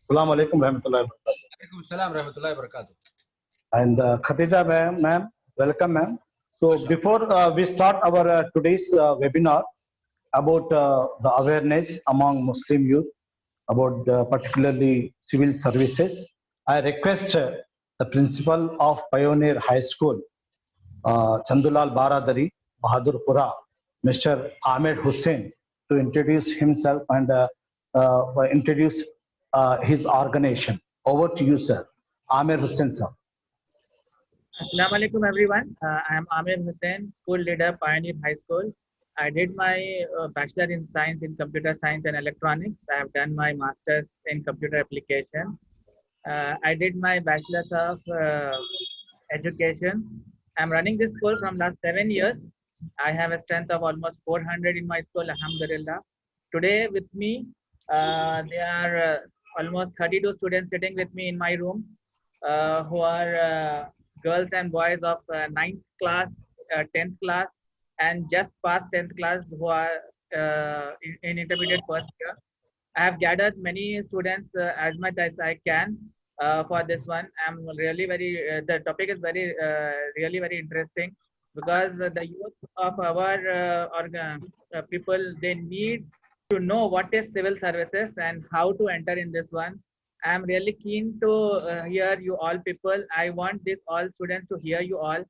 Assalamu alaikum warahmatullahi wabarakatuh. Alaikum salam rahmatullahi barakatuh. And Khatija ma'am, welcome ma'am. So Mashallah. before we start our today's webinar about the awareness among Muslim youth about particularly civil services, I request the principal of Pioneer High School, Chandulal Baradari, Bahadurpura, Mr. Ahmed Hussain, to introduce himself and introduce his organization. Over to you, sir. Ahmed Hussain, sir. Assalamu alaikum everyone. I am Amir Hussain, school leader, Pioneer High School. I did my bachelor in science in computer science and electronics. I have done my master's in computer application. I did my bachelor's of education. I'm running this school from last 7 years. I have a strength of almost 400 in my school, alhamdulillah. Today with me, there are almost 32 students sitting with me in my room who are girls and boys of 9th class, 10th class, and just past 10th class who are in intermediate first year. I have gathered many students as much as I can for this one. I'm really the topic is really very interesting because the youth of our people, they need to know what is civil services and how to enter in this one. I'm really keen to hear you all people. I want this all students to hear you all.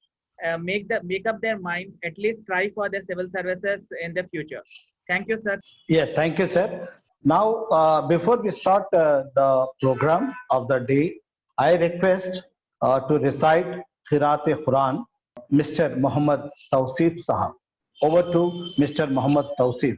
Make up their mind. At least try for the civil services in the future. Thank you, sir. Yeah, thank you, sir. Now, before we start the program of the day, I request to recite Qiraat-e-Quran, Mr. Muhammad Tawsif Sahab. Over to Mr. Muhammad Tawsif.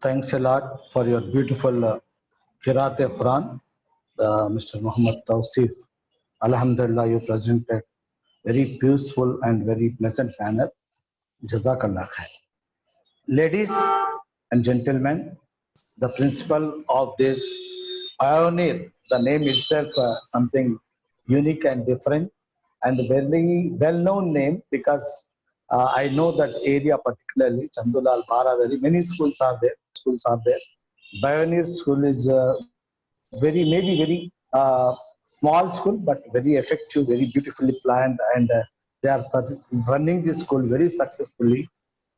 Thanks a lot for your beautiful Qiraat-e-Quran, Mr. Muhammad Tawsif. Alhamdulillah, you presented very peaceful and very pleasant manner. Jazakallah khair. Ladies and gentlemen, the principal of this Pioneer, the name itself something unique and different and very well-known name because I know that area particularly, Chandulal, Baradari, many schools are there. Pioneer school is maybe very small school, but very effective, very beautifully planned, and they are running this school very successfully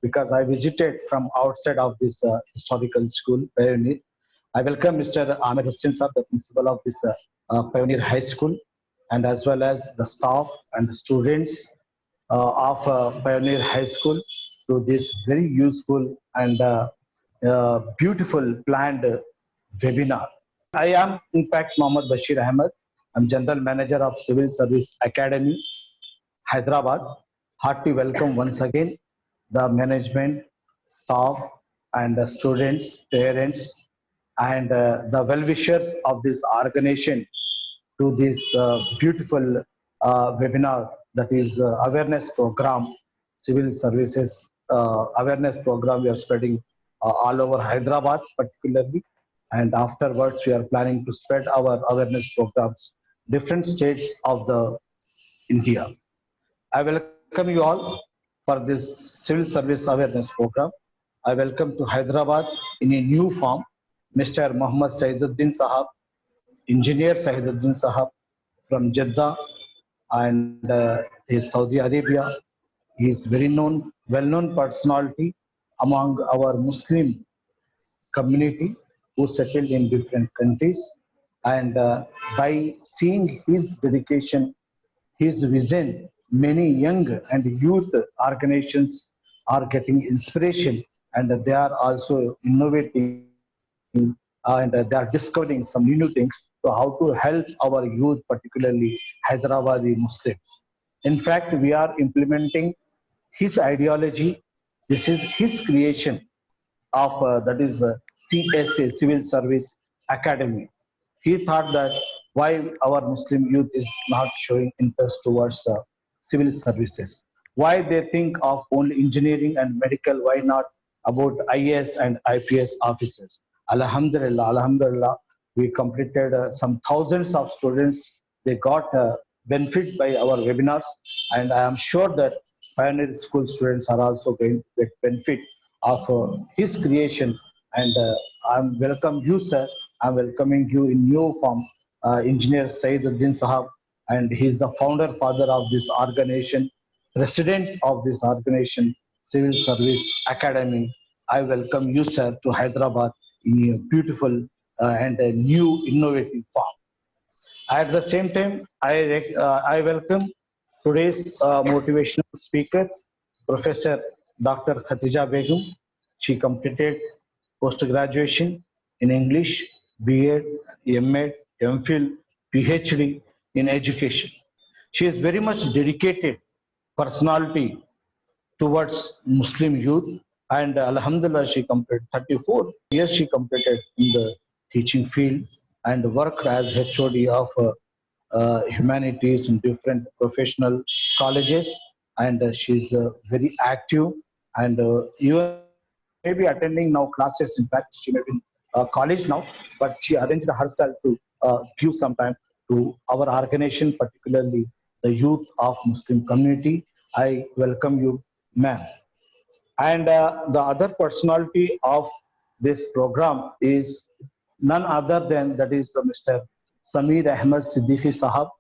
because I visited from outside of this historical school, Pioneer. I welcome Mr. Ahmed Hussain, sir, the principal of this Pioneer High School. and as well as the staff and the students of Pioneer High School to this very useful and beautiful planned webinar. I am, in fact, Mohammad Bashir Ahmed. I'm General Manager of Civil Service Academy, Hyderabad. Hearty welcome once again the management, staff, and the students, parents, and the well-wishers of this organization to this beautiful webinar, that is awareness program, civil services awareness program we are spreading all over Hyderabad particularly, and afterwards we are planning to spread our awareness programs different states of the India. I welcome you all for this civil service awareness program. I welcome to Hyderabad in a new form Mr. Muhammad Saiduddin Sahab, Engineer Saiduddin Sahab from Jeddah, and is Saudi Arabia. He is very known, well-known personality among our Muslim community who settled in different countries. And by seeing his dedication, his vision, many young and youth organizations are getting inspiration, and they are also innovating, and they are discovering some new things to how to help our youth, particularly Hyderabadi Muslims. In fact, we are implementing his ideology. This is his creation of that is CSA, Civil Service Academy. He thought that why our Muslim youth is not showing interest towards civil services. Why they think of only engineering and medical, why not about IAS and IPS officers? Alhamdulillah, Alhamdulillah, we completed some thousands of students. They got benefit by our webinars, and I am sure that Pioneer School students are also going to get benefit of his creation. And I'm welcome you, sir. I'm welcoming you in new form, Engineer Saiduddin Sahab, and he's the founder father of this organization, president of this organization, Civil Service Academy. I welcome you, sir, to Hyderabad in a beautiful and a new innovative form. At the same time, I welcome today's motivational speaker, Professor Dr. Khatija Begum. She completed post-graduation in English, B.Ed, M.Ed, M.Phil, PhD in education. She is very much dedicated personality towards Muslim youth, and Alhamdulillah, she completed 34 years she completed in the teaching field and worked as HOD of humanities in different professional colleges, and she's very active, and even maybe attending now classes. In fact, she may be in college now, but she arranged herself to give some time to our organization, particularly the youth of Muslim community. I welcome you, ma'am. And the other personality of this program is none other than that is Mr. Samir Ahmed Siddiqui Sahab.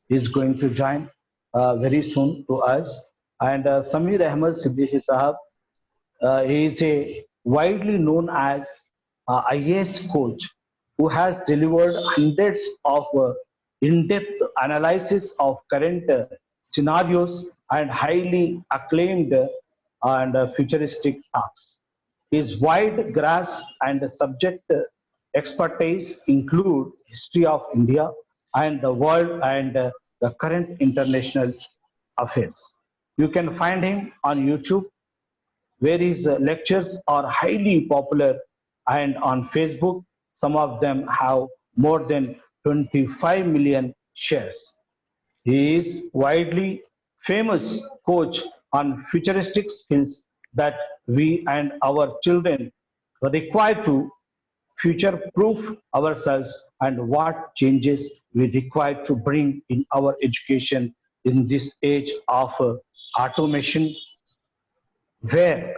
Is going to join very soon to us. And Samir Ahmed Siddiqui Sahab he is a widely known as IAS coach who has delivered hundreds of in-depth analysis of current scenarios and highly acclaimed and futuristic talks. His wide grasp and subject expertise include history of India and the world and the current international affairs. You can find him on YouTube, where his lectures are highly popular, and on Facebook, some of them have more than 25 million shares. He is widely famous coach on futuristic skills that we and our children require to future-proof ourselves, and what changes we require to bring in our education in this age of automation, where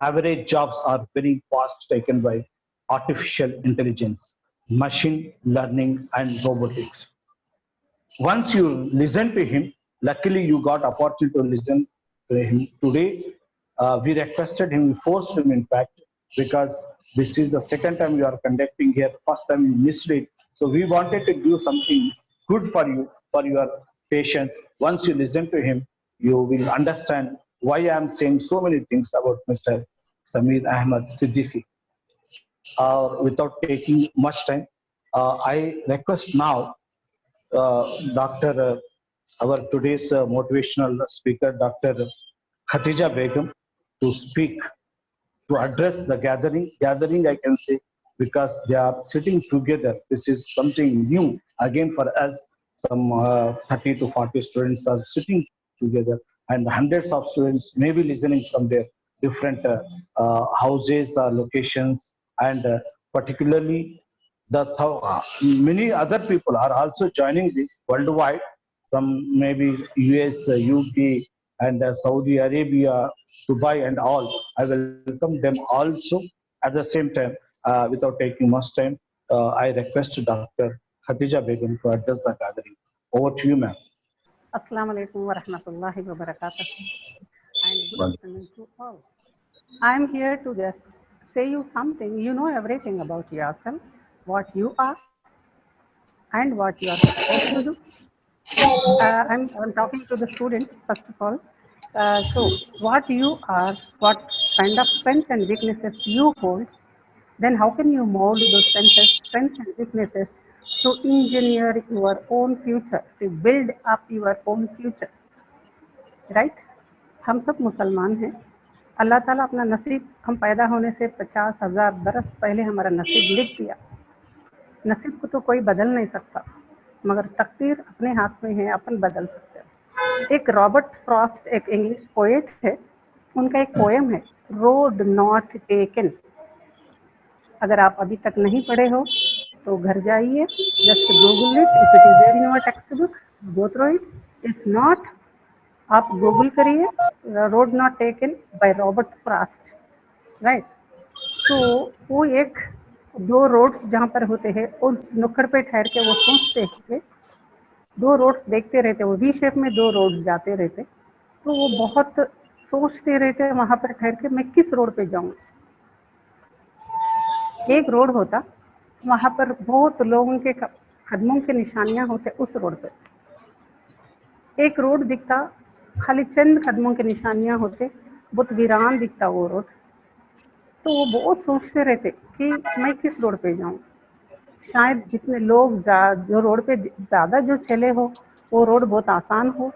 average jobs are very fast taken by artificial intelligence, machine learning, and robotics. Once you listen to him, luckily you got opportunity to listen to him today. We requested him, we forced him in fact, because this is the second time you are conducting here, first time you missed it. So we wanted to do something good for you. for your patience. Once you listen to him, you will understand why I am saying so many things about Mr. Samir Ahmad Siddiqui. Without taking much time, I request now Dr. Our today's motivational speaker, Dr. Khatija Begum, to speak, to address the gathering. Gathering, I can say, because they are sitting together. This is something new again for us. Some 30 to 40 students are sitting together, and hundreds of students may be listening from their different houses or locations, and particularly many other people are also joining this worldwide from maybe US, UK, and Saudi Arabia, Dubai, and all. I welcome them also. At the same time, without taking much time, I request Dr. Khatija Begum to address the gathering. Over to you, ma'am. Assalamu alaikum wa rahmatullahi wa barakatuh. And good afternoon to all. I am here to just say you something. You know everything about yourself, what you are, and what you are supposed to do. I'm talking to the students first of all. So, what you are, what kind of strengths and weaknesses you hold, then how can you mold those strengths and weaknesses to engineer your own future, to build up your own future, right? हम सब मुसलमान हैं. अल्लाह ताला अपना नसीब हम पैदा होने से 50,000 बरस पहले हमारा नसीब लिख दिया. नसीब को तो कोई बदल नहीं सकता, मगर तकदीर अपने हाथ में है, अपन बदल सकते हैं. एक रॉबर्ट फ्रॉस्ट, एक इंग्लिश पोएट है, उनका एक पोएम है, रोड नॉट टेकन. अगर आप अभी तक नहीं पढ़े हो तो घर जाइए, just Google it. If it is there in your textbook, go through it. If not, आप गूगल करिए road not taken by Robert Frost, right. तो वो एक दो रोड्स जहाँ पर होते हैं, उस नुक्कड़ पे ठहर के वो सोचते हैं, दो रोड्स देखते रहते, वो वी शेप में दो रोड्स जाते रहते, तो वो बहुत सोचते रहते वहाँ पर ठहर के, मैं किस रोड पे जाऊँ. एक रोड होता, वहाँ पर बहुत लोगों के कदमों के निशानियाँ होते, उस रोड पे. एक रोड दिखता, खाली चंद कदमों के निशानियाँ होते, बहुत वीरान दिखता वो रोड. तो वो बहुत सोचते रहते कि मैं किस रोड पे जाऊँ. शायद जितने लोग जो रोड पे ज़्यादा जो चले हो, वो रोड बहुत आसान हो.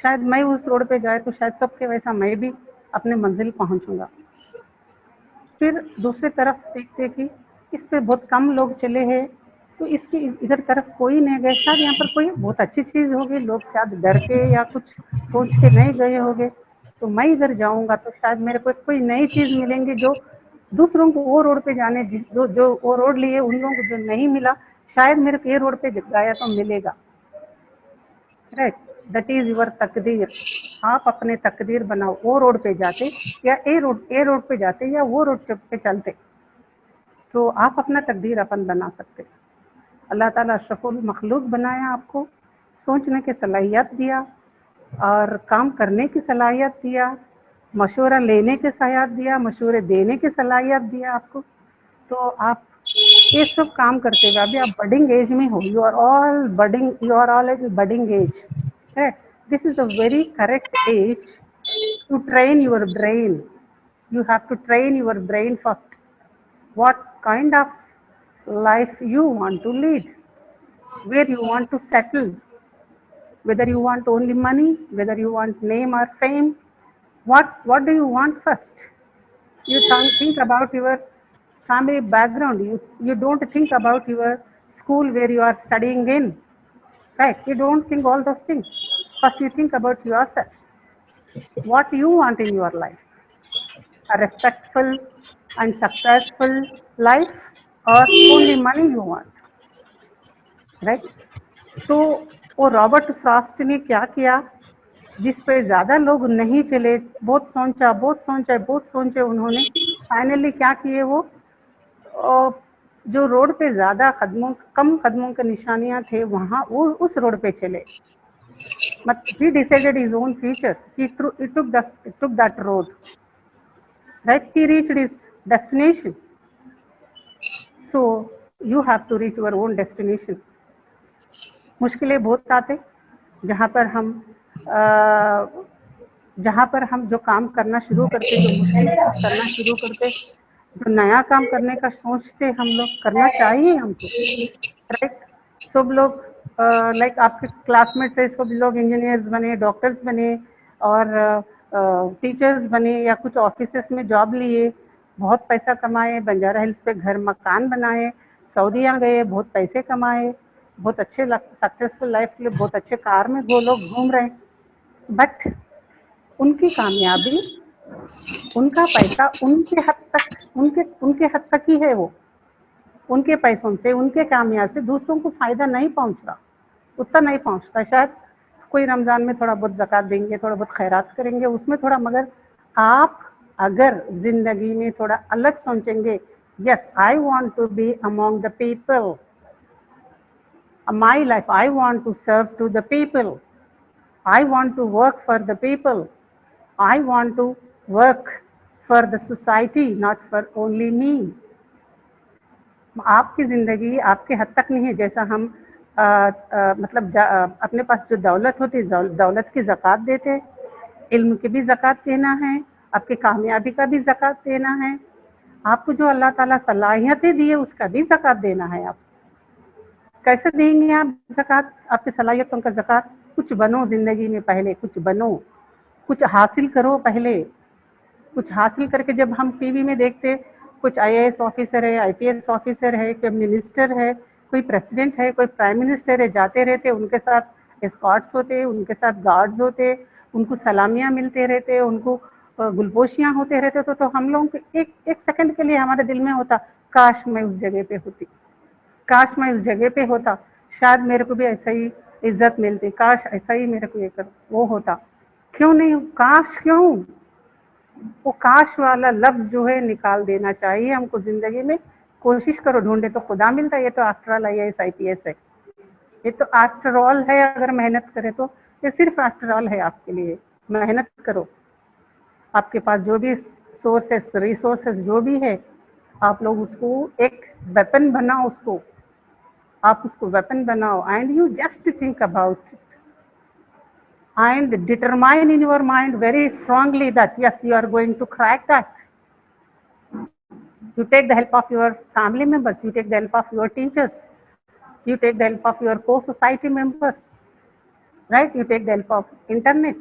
शायद मैं उस रोड पे जाए तो शायद सबके वैसा मैं भी अपने मंजिल पहुँचूँगा. फिर दूसरी तरफ देखते कि इस पे बहुत कम लोग चले हैं, तो इसकी इधर तरफ कोई नहीं गए, शायद यहाँ पर कोई बहुत अच्छी चीज़ होगी, लोग शायद डर के या कुछ सोच के नहीं गए होंगे, तो मैं इधर जाऊँगा तो शायद मेरे को कोई नई चीज़ मिलेंगी जो दूसरों को वो रोड पे जाने जो वो रोड लिए उन लोगों को जो नहीं मिला, शायद मेरे को ये रोड पे गया तो मिलेगा, राइट. दैट इज योर तकदीर. आप अपने तकदीर बनाओ. वो रोड पे जाते या ए रोड पे जाते या वो रोड पे चलते, तो आप अपना तकदीर अपन बना सकते. अल्लाह ताला अशरफुल मखलूक बनाया, आपको सोचने की सलाहियत दिया और काम करने की सलाहियत दिया, मशवरा लेने की सलाहियत दिया, मशवरे देने की सलाहियत दिया आपको. तो आप ये सब काम करते हुए अभी आप बडिंग एज में हो. You are all at budding age, right. This is the very correct age to train your brain. You have to train your brain first. What kind of life you want to lead, where you want to settle, whether you want only money, whether you want name or fame. What do you want first? You think about your family background. You don't think about your school where you are studying in, right? You don't think all those things. First you think about yourself. What you want in your life? A respectful and successful life, or only money you want, right? तो वो Robert Frost ने क्या किया, जिस पे ज़्यादा लोग नहीं चले, बहुत सोचा उन्होंने फाइनली क्या किए, वो जो रोड पे ज़्यादा कम कदमों के निशानियाँ थे, वहाँ वो उस रोड पे चले. He decided his own future. He took that road, right? He reached his destination. So you have to reach your own destination. मुश्किलें बहुत आते, जहाँ पर हम जो काम करना शुरू करते, जो मुश्किल करना शुरू करते, जो नया काम करने का सोचते हम लोग, करना चाहिए हमको, राइट। सब लोग लाइक आपके क्लासमेट से सब लोग इंजीनियर्स बने, डॉक्टर्स बने और टीचर्स बने या कुछ ऑफिसेस में जॉब लिए, बहुत पैसा कमाए, बंजारा हिल्स पे घर मकान बनाए, सऊदीया गए, बहुत पैसे कमाए, बहुत अच्छे सक्सेसफुल लाइफ के लिए बहुत अच्छे कार में वो लोग घूम रहे हैं। बट उनकी कामयाबी, उनका पैसा उनके हद तक ही है। वो उनके पैसों से, उनके कामयाबी से दूसरों को फायदा नहीं पहुंच रहा, उतना नहीं पहुंचता। शायद कोई रमजान में थोड़ा बहुत ज़कात देंगे, थोड़ा बहुत खैरात करेंगे उसमें थोड़ा, मगर आप अगर जिंदगी में थोड़ा अलग सोचेंगे, yes I want to be among the people, my life I want to serve to the people, I want to work for the people, I want to work for the society, not for only me। आपकी ज़िंदगी आपके हद तक नहीं है। जैसा हम मतलब अपने पास जो दौलत होती है, दौलत की ज़कात देते, इल्म की भी ज़कात देना है, आपकी कामयाबी का भी ज़कात देना है, आपको जो अल्लाह ताला सलाहियतें दी है उसका भी ज़कात देना है। आप कैसे देंगे आप ज़कात, आपकी सलाहियतों का ज़कात? कुछ बनो ज़िंदगी में, पहले कुछ बनो, कुछ हासिल करो पहले। कुछ हासिल करके, जब हम टीवी में देखते कुछ IAS ऑफिसर है, IPS ऑफिसर है, कोई मिनिस्टर है, कोई प्रेसिडेंट है, कोई प्राइम मिनिस्टर है, जाते रहते, उनके साथ एस्कॉर्ट्स होते, उनके साथ गार्ड्स होते, उनको सलामियाँ मिलते रहते, उनको गुलपोशियाँ होते रहते, तो हम लोगों को एक सेकंड के लिए हमारे दिल में होता, काश मैं उस जगह पे होती, काश मैं उस जगह पे होता, शायद मेरे को भी ऐसा ही इज्जत मिलती, काश ऐसा ही मेरे को ये वो होता। क्यों नहीं, काश क्यों? वो काश वाला लफ्ज जो है निकाल देना चाहिए हमको जिंदगी में। कोशिश करो, ढूंढे तो खुदा मिलता है। ये तो आफ्टर ऑल IAS IPS है, ये तो आफ्टर ऑल है। अगर मेहनत करे तो ये सिर्फ आफ्टर ऑल है आपके लिए। मेहनत करो, आपके पास जो भी सोर्सेस रिसोर्सेस जो भी है, आप लोग उसको एक वेपन बनाओ, उसको आप उसको वेपन बनाओ, and you just think about it and determine in your mind very strongly that yes, you are going to crack that. You take the help of your family members, you take the help of your teachers, you take the help of your co-society members, right? You take the help of internet,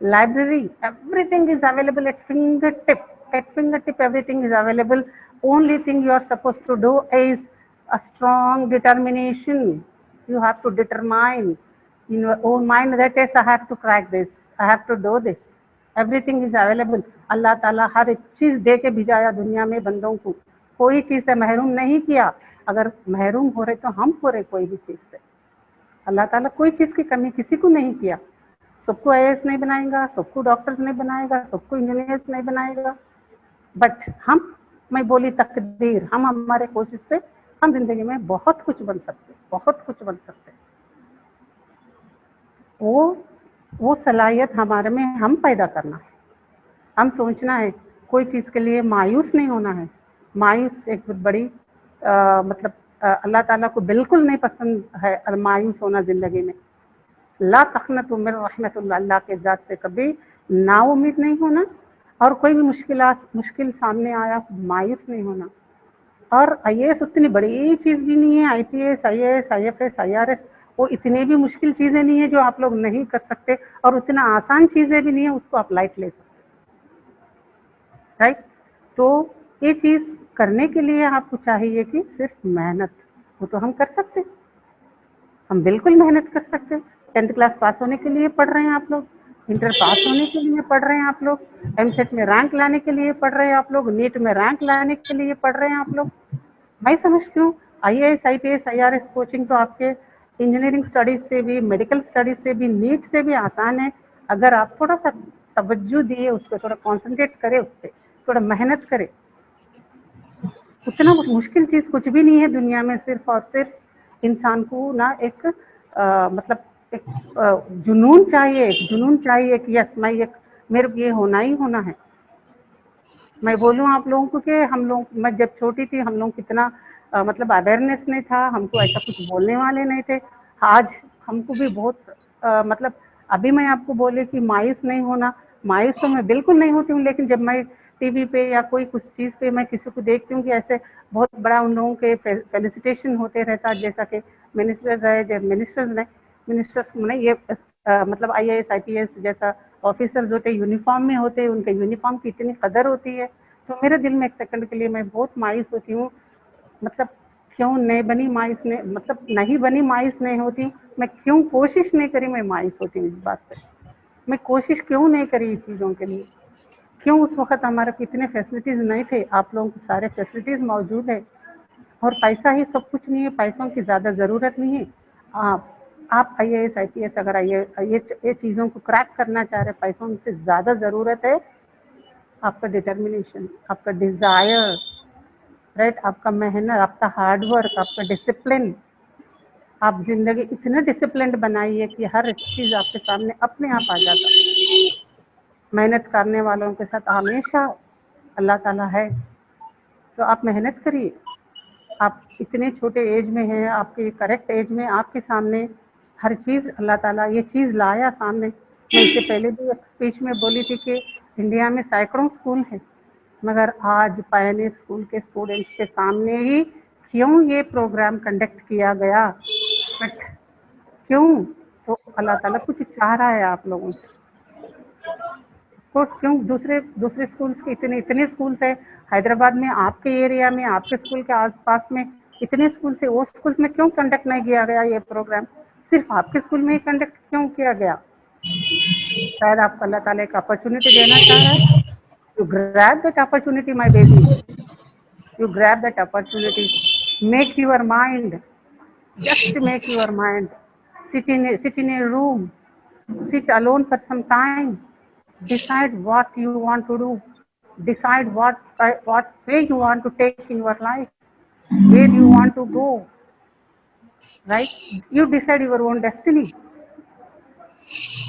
library, everything is available at fingertip. At fingertip, everything is available. Only thing you are supposed to do is a strong determination. You have to determine in your own mind that yes, I have to crack this, I have to do this. Everything is available. अल्लाह ताला हर एक चीज दे के भिजाया दुनिया में बंदों को, कोई चीज से महरूम नहीं किया। अगर महरूम हो रहे तो हम हो रहे कोई भी चीज से। अल्लाह ताला कोई चीज की कमी किसी को नहीं किया। सबको IAS नहीं बनाएगा, सबको डॉक्टर्स नहीं बनाएगा, सबको इंजीनियर्स नहीं बनाएगा, बट हम, मैं बोली तकदीर, हम हमारे कोशिश से हम जिंदगी में बहुत कुछ बन सकते, बहुत कुछ बन सकते। वो सलाहियत हमारे में हम पैदा करना है, हम सोचना है। कोई चीज़ के लिए मायूस नहीं होना है। मायूस एक बहुत बड़ी मतलब अल्लाह ताला को बिल्कुल नहीं पसंद है मायूस होना ज़िंदगी में। ला तक़नतु मिन रहमतिल्लाह, अल्लाह के ज़ात से कभी नाउम्मीद नहीं होना, और कोई भी मुश्किल सामने आया मायूस नहीं होना। और IAS उतनी बड़ी चीज़ भी नहीं है, IPS IAS IFS IRS वो इतनी भी मुश्किल चीज़ें नहीं है जो आप लोग नहीं कर सकते, और उतना आसान चीज़ें भी नहीं है उसको आप लाइट ले सकते, राइट। तो ये चीज़ करने के लिए आपको चाहिए कि सिर्फ मेहनत, वो तो हम कर सकते, हम बिल्कुल मेहनत कर सकते। 10th क्लास पास होने के लिए पढ़ रहे हैं आप लोग, इंटर पास होने के लिए पढ़ रहे हैं आप लोग, MSET में रैंक लाने के लिए पढ़ रहे हैं आप लोग, नीट में रैंक लाने के लिए पढ़ रहे हैं आप लोग। मैं समझती हूँ IAS IPS IRS कोचिंग तो आपके इंजीनियरिंग स्टडीज से भी, मेडिकल स्टडीज से भी, नीट से भी आसान है। अगर आप थोड़ा सा तवज्जो दिए उस पर, थोड़ा कॉन्सेंट्रेट करें उस पर, थोड़ा मेहनत करें, उतना मुश्किल चीज़ कुछ भी नहीं है दुनिया में। सिर्फ और सिर्फ इंसान को ना एक मतलब एक जुनून चाहिए, एक जुनून चाहिए कि यस मैं एक, मेरे को ये होना ही होना है। मैं बोलूँ आप लोगों को कि हम लोग, मैं जब छोटी थी हम लोग कितना मतलब अवेयरनेस नहीं था, हमको ऐसा कुछ बोलने वाले नहीं थे। आज हमको भी बहुत मतलब अभी मैं आपको बोले कि मायूस नहीं होना, मायूस तो मैं बिल्कुल नहीं होती हूँ, लेकिन जब मैं टीवी पे या कोई कुछ चीज़ पे मैं किसी को देखती हूँ कि ऐसे बहुत बड़ा उन लोगों के फेलिसिटेशन होते रहता है, जैसा कि मिनिस्टर्स है, जब मिनिस्टर्स नहीं ये मतलब IAS IPS जैसा ऑफिसर्स होते यूनिफॉर्म में होते, उनके यूनिफॉर्म की इतनी कदर होती है, तो मेरे दिल में एक सेकंड के लिए मैं बहुत मायूस होती हूँ। मतलब क्यों नहीं बनी मायूस ने, मतलब नहीं बनी मायूस नहीं होती, मैं क्यों कोशिश नहीं करी मैं मायूस होती हूँ इस बात पे। मैं कोशिश क्यों नहीं करी इस चीज़ों के लिए, क्यों उस वक्त हमारे को इतने फैसिलिटीज़ नहीं थे, आप लोगों को सारे फैसिलिटीज़ मौजूद है, और पैसा ही सब कुछ नहीं है, पैसों की ज़्यादा ज़रूरत नहीं है। आप IAS IPS अगर ये चीज़ों को क्रैक करना चाह रहे, पैसों से ज़्यादा ज़रूरत है आपका डिटर्मिनेशन, आपका डिज़ायर, राइट, आपका मेहनत, आपका हार्डवर्क, आपका डिसिप्लिन। आप जिंदगी इतने डिसिप्लिन बनाइए कि हर चीज़ आपके सामने अपने आप आ जाता है। मेहनत करने वालों के साथ हमेशा अल्लाह ताला है, तो आप मेहनत करिए। आप इतने छोटे एज में हैं, आपके करेक्ट एज में आपके सामने हर चीज़ अल्लाह ताला ये चीज़ लाया सामने। मैं इससे पहले भी एक स्पीच में बोली थी कि इंडिया में सैकड़ों स्कूल हैं, मगर आज पहले स्कूल के स्टूडेंट्स के सामने ही क्यों ये प्रोग्राम कंडक्ट किया गया, बट क्यों, तो अल्लाह ताला कुछ चाह रहा है आप लोगों से। तो क्यों दूसरे दूसरे स्कूल्स के इतने इतने स्कूल्स है हैदराबाद में, आपके एरिया में, आपके स्कूल के आसपास में इतने स्कूल से, वो स्कूल में क्यों कंडक्ट नहीं किया गया ये प्रोग्राम, सिर्फ आपके स्कूल में ही कंडक्ट क्यों किया गया? शायद आपको अल्लाह ताला एक अपॉर्चुनिटी देना चाह रहा है। You grab that opportunity my baby, you grab that opportunity, make your mind, just make your mind, sit in a room, sit alone for some time, decide what you want to do, decide what way you want to take in your life, where you want to go, right? You decide your own destiny.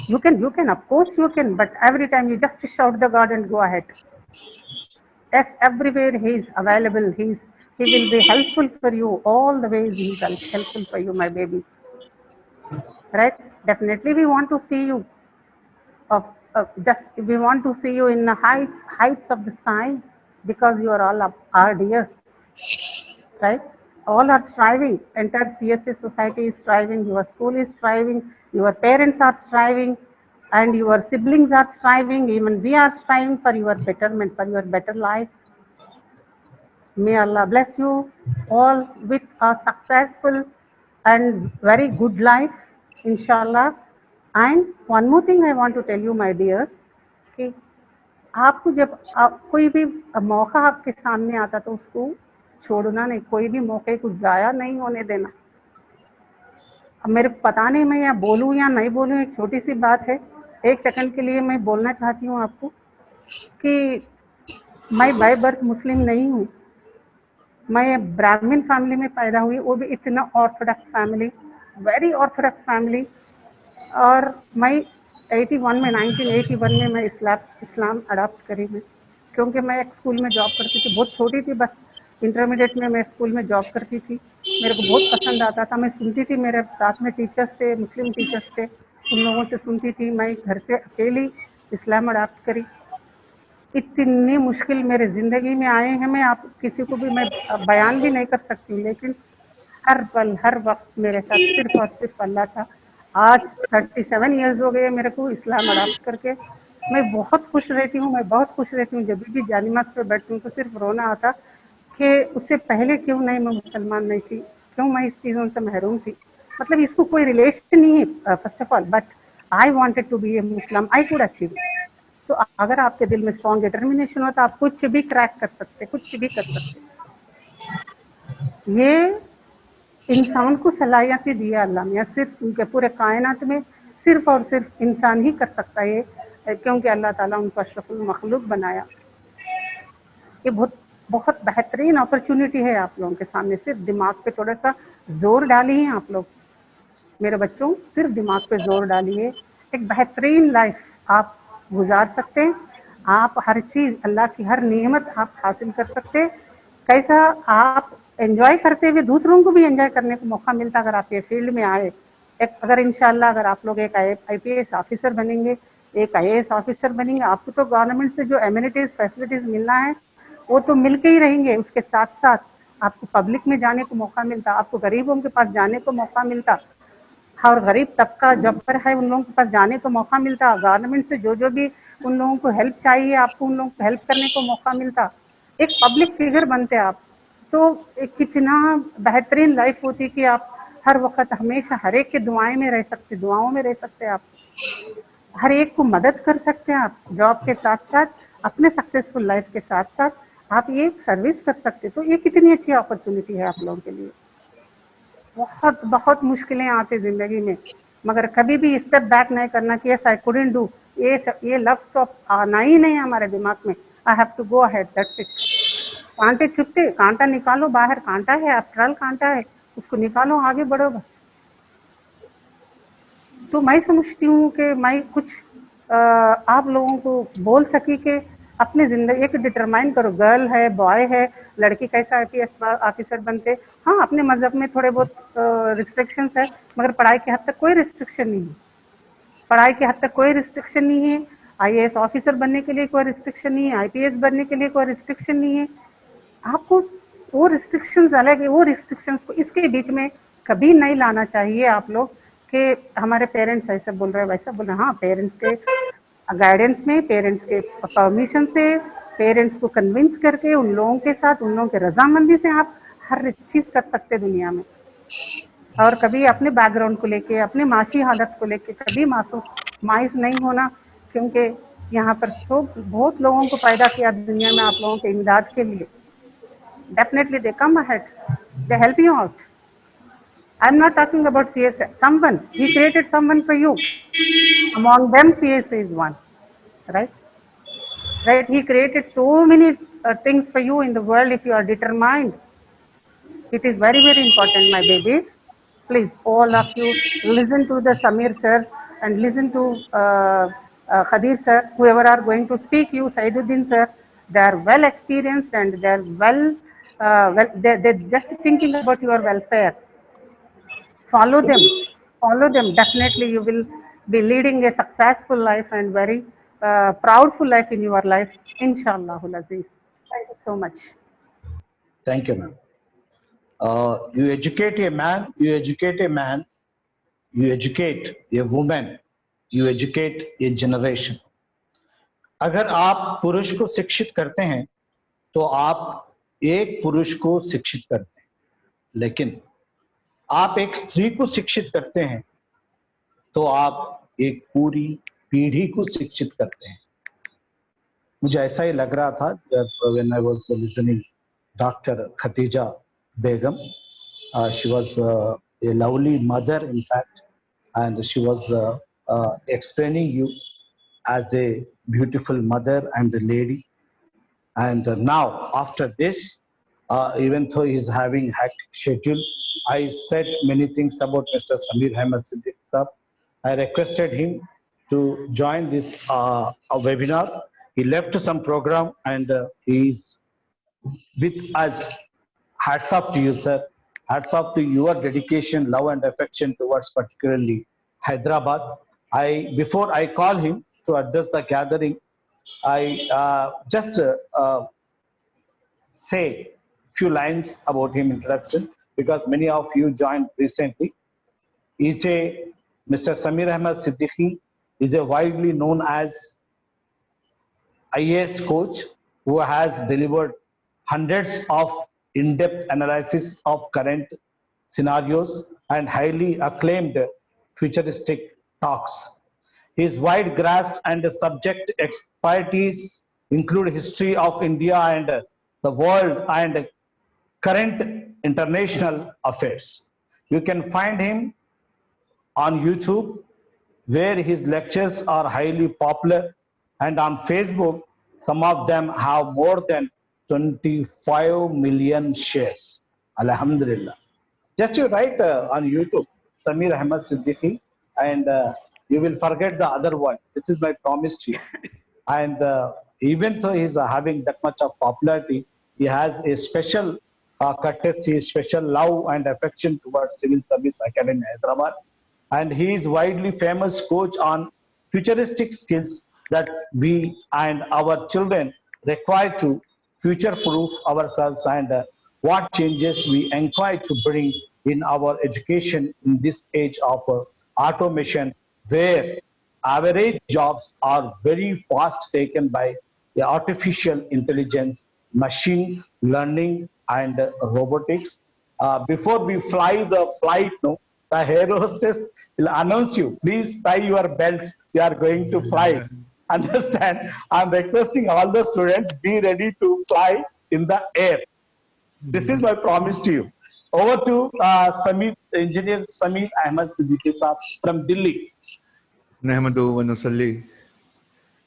You can of course you can, but every time you just shout the God and go ahead. Yes, everywhere he is available, he will be helpful for you, all the ways he is helpful for you, my babies, right? Definitely we want to see you, just we want to see you in the heights of the sky, because you are all up our dears, right? All are striving, entire CSA society is striving, your school is striving, your parents are striving, and your siblings are striving, even we are striving for your betterment, for your better life. May Allah bless you all with a successful and very good life, inshallah. And one more thing I want to tell you, my dears, कि आपको जब कोई भी मौका आपके सामने आता तो उसको छोड़ना नहीं, कोई भी मौके को ज़ाया नहीं होने देना। अब मेरे को पता नहीं मैं यहाँ बोलूँ या नहीं बोलूँ, एक छोटी सी बात है, एक सेकंड के लिए मैं बोलना चाहती हूँ आपको कि मैं बाय बर्थ मुस्लिम नहीं हूँ, मैं ब्राह्मण फैमिली में पैदा हुई, वो भी इतना Orthodox family, very Orthodox family. और मैं 81 में 1981 में मैं इस्लाम अडॉप्ट करी मैं, क्योंकि मैं एक स्कूल में जॉब करती थी, बहुत छोटी थी, बस इंटरमीडिएट में मैं स्कूल में जॉब करती थी, मेरे को बहुत पसंद आता था, मैं सुनती थी, मेरे साथ में टीचर्स थे, मुस्लिम टीचर्स थे, उन लोगों से सुनती थी, मैं घर से अकेली इस्लाम अडॉप्ट करी। इतनी मुश्किल मेरे ज़िंदगी में आए हैं, मैं आप किसी को भी मैं बयान भी नहीं कर सकती हूँ, लेकिन हर पल हर वक्त मेरे साथ सिर्फ और सिर्फ अल्लाह था। आज 37 इयर्स हो गए मेरे को इस्लाम अडॉप्ट करके, मैं बहुत खुश रहती हूँ, मैं बहुत खुश रहती हूँ। जब भी जानिमाज़ पे बैठती हूँ तो सिर्फ रोना आता कि उससे पहले क्यों नहीं मैं मुसलमान नहीं थी, क्यों मैं इस चीज़ों से महरूम थी। मतलब इसको कोई रिलेशन नहीं है first of all, but I wanted to be a Muslim, I could achieve. So अगर आपके दिल में स्ट्रॉन्ग डिटर्मिनेशन हो तो आप कुछ भी क्रैक कर सकते, कुछ भी कर सकते। ये इंसान को सलाहियतें दिया अल्लाह ने, सिर्फ उनके पूरे कायनात में सिर्फ और सिर्फ इंसान ही कर सकता है, क्योंकि अल्लाह ताला उनको अशरफुल मखलूक बनाया। ये बहुत बहुत बेहतरीन अपॉर्चुनिटी है आप लोगों के सामने, सिर्फ दिमाग पे थोड़ा सा जोर डालिए आप लोग, मेरे बच्चों, सिर्फ दिमाग पे जोर डालिए, एक बेहतरीन लाइफ आप गुजार सकते हैं। आप हर चीज़, अल्लाह की हर नेमत आप हासिल कर सकते हैं। कैसा आप एंजॉय करते हुए दूसरों को भी एंजॉय करने को मौका मिलता अगर आप ये फील्ड में आए, अगर इंशाल्लाह अगर आप लोग एक IPS ऑफिसर बनेंगे, एक IAS ऑफिसर बनेंगे, आपको तो गवर्नमेंट से जो एमिनिटीज फैसिलिटीज मिलना है वो तो मिलके ही रहेंगे। उसके साथ साथ आपको पब्लिक में जाने को मौका मिलता, आपको गरीबों के पास जाने को मौका मिलता, और गरीब तबका जब पर है उन लोगों के पास जाने को मौका मिलता। गवर्नमेंट से जो भी उन लोगों को हेल्प चाहिए आपको उन लोगों को हेल्प करने को मौका मिलता। एक पब्लिक फिगर बनते आप तो कितना बेहतरीन लाइफ होती कि आप हर वक्त हमेशा हर एक के दुआओं में रह सकते आप, हर एक को मदद कर सकते हैं आप। जॉब के साथ साथ अपने सक्सेसफुल लाइफ के साथ साथ आप ये सर्विस कर सकते, तो ये कितनी अच्छी अपॉर्चुनिटी है आप लोगों के लिए। बहुत बहुत मुश्किलें आती जिंदगी में, मगर कभी भी स्टेप बैक नहीं करना कि यस आई कुडंट डू, ये लफ्ज तो आना ही नहीं हमारे दिमाग में। I have to go ahead, that's it. कांटे छुपते, कांटा निकालो बाहर, कांटा है आफ्टर ऑल, कांटा है, उसको निकालो, आगे बढ़ो बस। तो मैं समझती हूँ कि मैं कुछ आप लोगों को बोल सकी कि अपनी जिंदगी एक डिटरमाइन करो, गर्ल है बॉय है, लड़की कैसा IPS ऑफिसर बनते। हाँ, अपने मजहब में थोड़े बहुत रिस्ट्रिक्शंस है, मगर पढ़ाई के हद तक कोई रिस्ट्रिक्शन नहीं है, पढ़ाई के हद तक कोई रिस्ट्रिक्शन नहीं है। IAS ऑफिसर बनने के लिए कोई रिस्ट्रिक्शन नहीं है, IPS बनने के लिए कोई रिस्ट्रिक्शन नहीं है। आपको वो रिस्ट्रिक्शंस अलग है, वो रिस्ट्रिक्शंस को इसके बीच में कभी नहीं लाना चाहिए आप लोग कि हमारे पेरेंट्स ऐसा बोल रहे हैं वैसा बोल रहे हैं। हाँ, पेरेंट्स के गाइडेंस में, पेरेंट्स के परमिशन से, पेरेंट्स को कन्विंस करके उन लोगों के साथ, उन लोगों के रजामंदी से आप हर चीज कर सकते दुनिया में। और कभी अपने बैकग्राउंड को लेके, अपने माशी हालत को लेके कभी मायूस नहीं होना, क्योंकि यहाँ पर तो बहुत लोगों को पैदा किया दुनिया में आप लोगों के इमदाद के लिए। Definitely they come ahead, they help you out. I'm not talking about CSA, someone, he created someone for you. Among them CSA is one, right? Right, he created so many things for you in the world if you are determined. It is very, very important, my babies. Please, all of you, listen to the Samir sir and listen to Khadir sir, whoever are going to speak you, Saiduddin sir. They are well experienced and they are they're just thinking about your welfare. Follow them. Definitely, you will be leading a successful life and very proudful life in your life, Inshallah Aziz. Thank you so much. Thank you, ma'am. You educate a man, you educate a man, you educate a woman, you educate a generation. अगर आप पुरुष को शिक्षित करते हैं तो आप एक पुरुष को शिक्षित करते हैं, लेकिन आप एक स्त्री को शिक्षित करते हैं तो आप एक पूरी पीढ़ी को शिक्षित करते हैं। मुझे ऐसा ही लग रहा था जब when I was listening Dr. Khatija Begum, she was a lovely mother in fact, and she was explaining you as a beautiful mother and a lady. And now after this, even though he is having hectic schedule, I said many things about Mr. Samir Ahmed Siddiq Sahab. I requested him to join this webinar. He left some program and he is with us. Hats off to you, sir. Hats off to your dedication, love and affection towards particularly Hyderabad. Before I call him to address the gathering, I just say few lines about him introduction, because many of you joined recently. Mr. Samir Ahmed Siddiqui is a widely known as IAS coach who has delivered hundreds of in-depth analysis of current scenarios and highly acclaimed futuristic talks. His wide grasp and subject expertise include history of India and the world and current international affairs. You can find him on YouTube, where his lectures are highly popular, and on Facebook, some of them have more than 25 million shares. Alhamdulillah. Just you write on YouTube, Samir Ahmed Siddiqui, and you will forget the other one. This is my promise to you. And even though he's having that much of popularity, he has a special courtesy, special love and affection towards Civil Service Academy Hyderabad. and he is widely famous coach on futuristic skills that we and our children require to future-proof ourselves, and what changes we inquire to bring in our education in this age of automation, where average jobs are very fast taken by the artificial intelligence, machine learning, and robotics. Before we fly the flight, no, the air hostess will announce you, please tie your belts, we are going to fly. Understand? I'm requesting all the students, be ready to fly in the air. This is my promise to you. Over to Samir, Engineer Samir Ahmed Siddiqui Saab from Delhi. नहमदु व नुसल्ली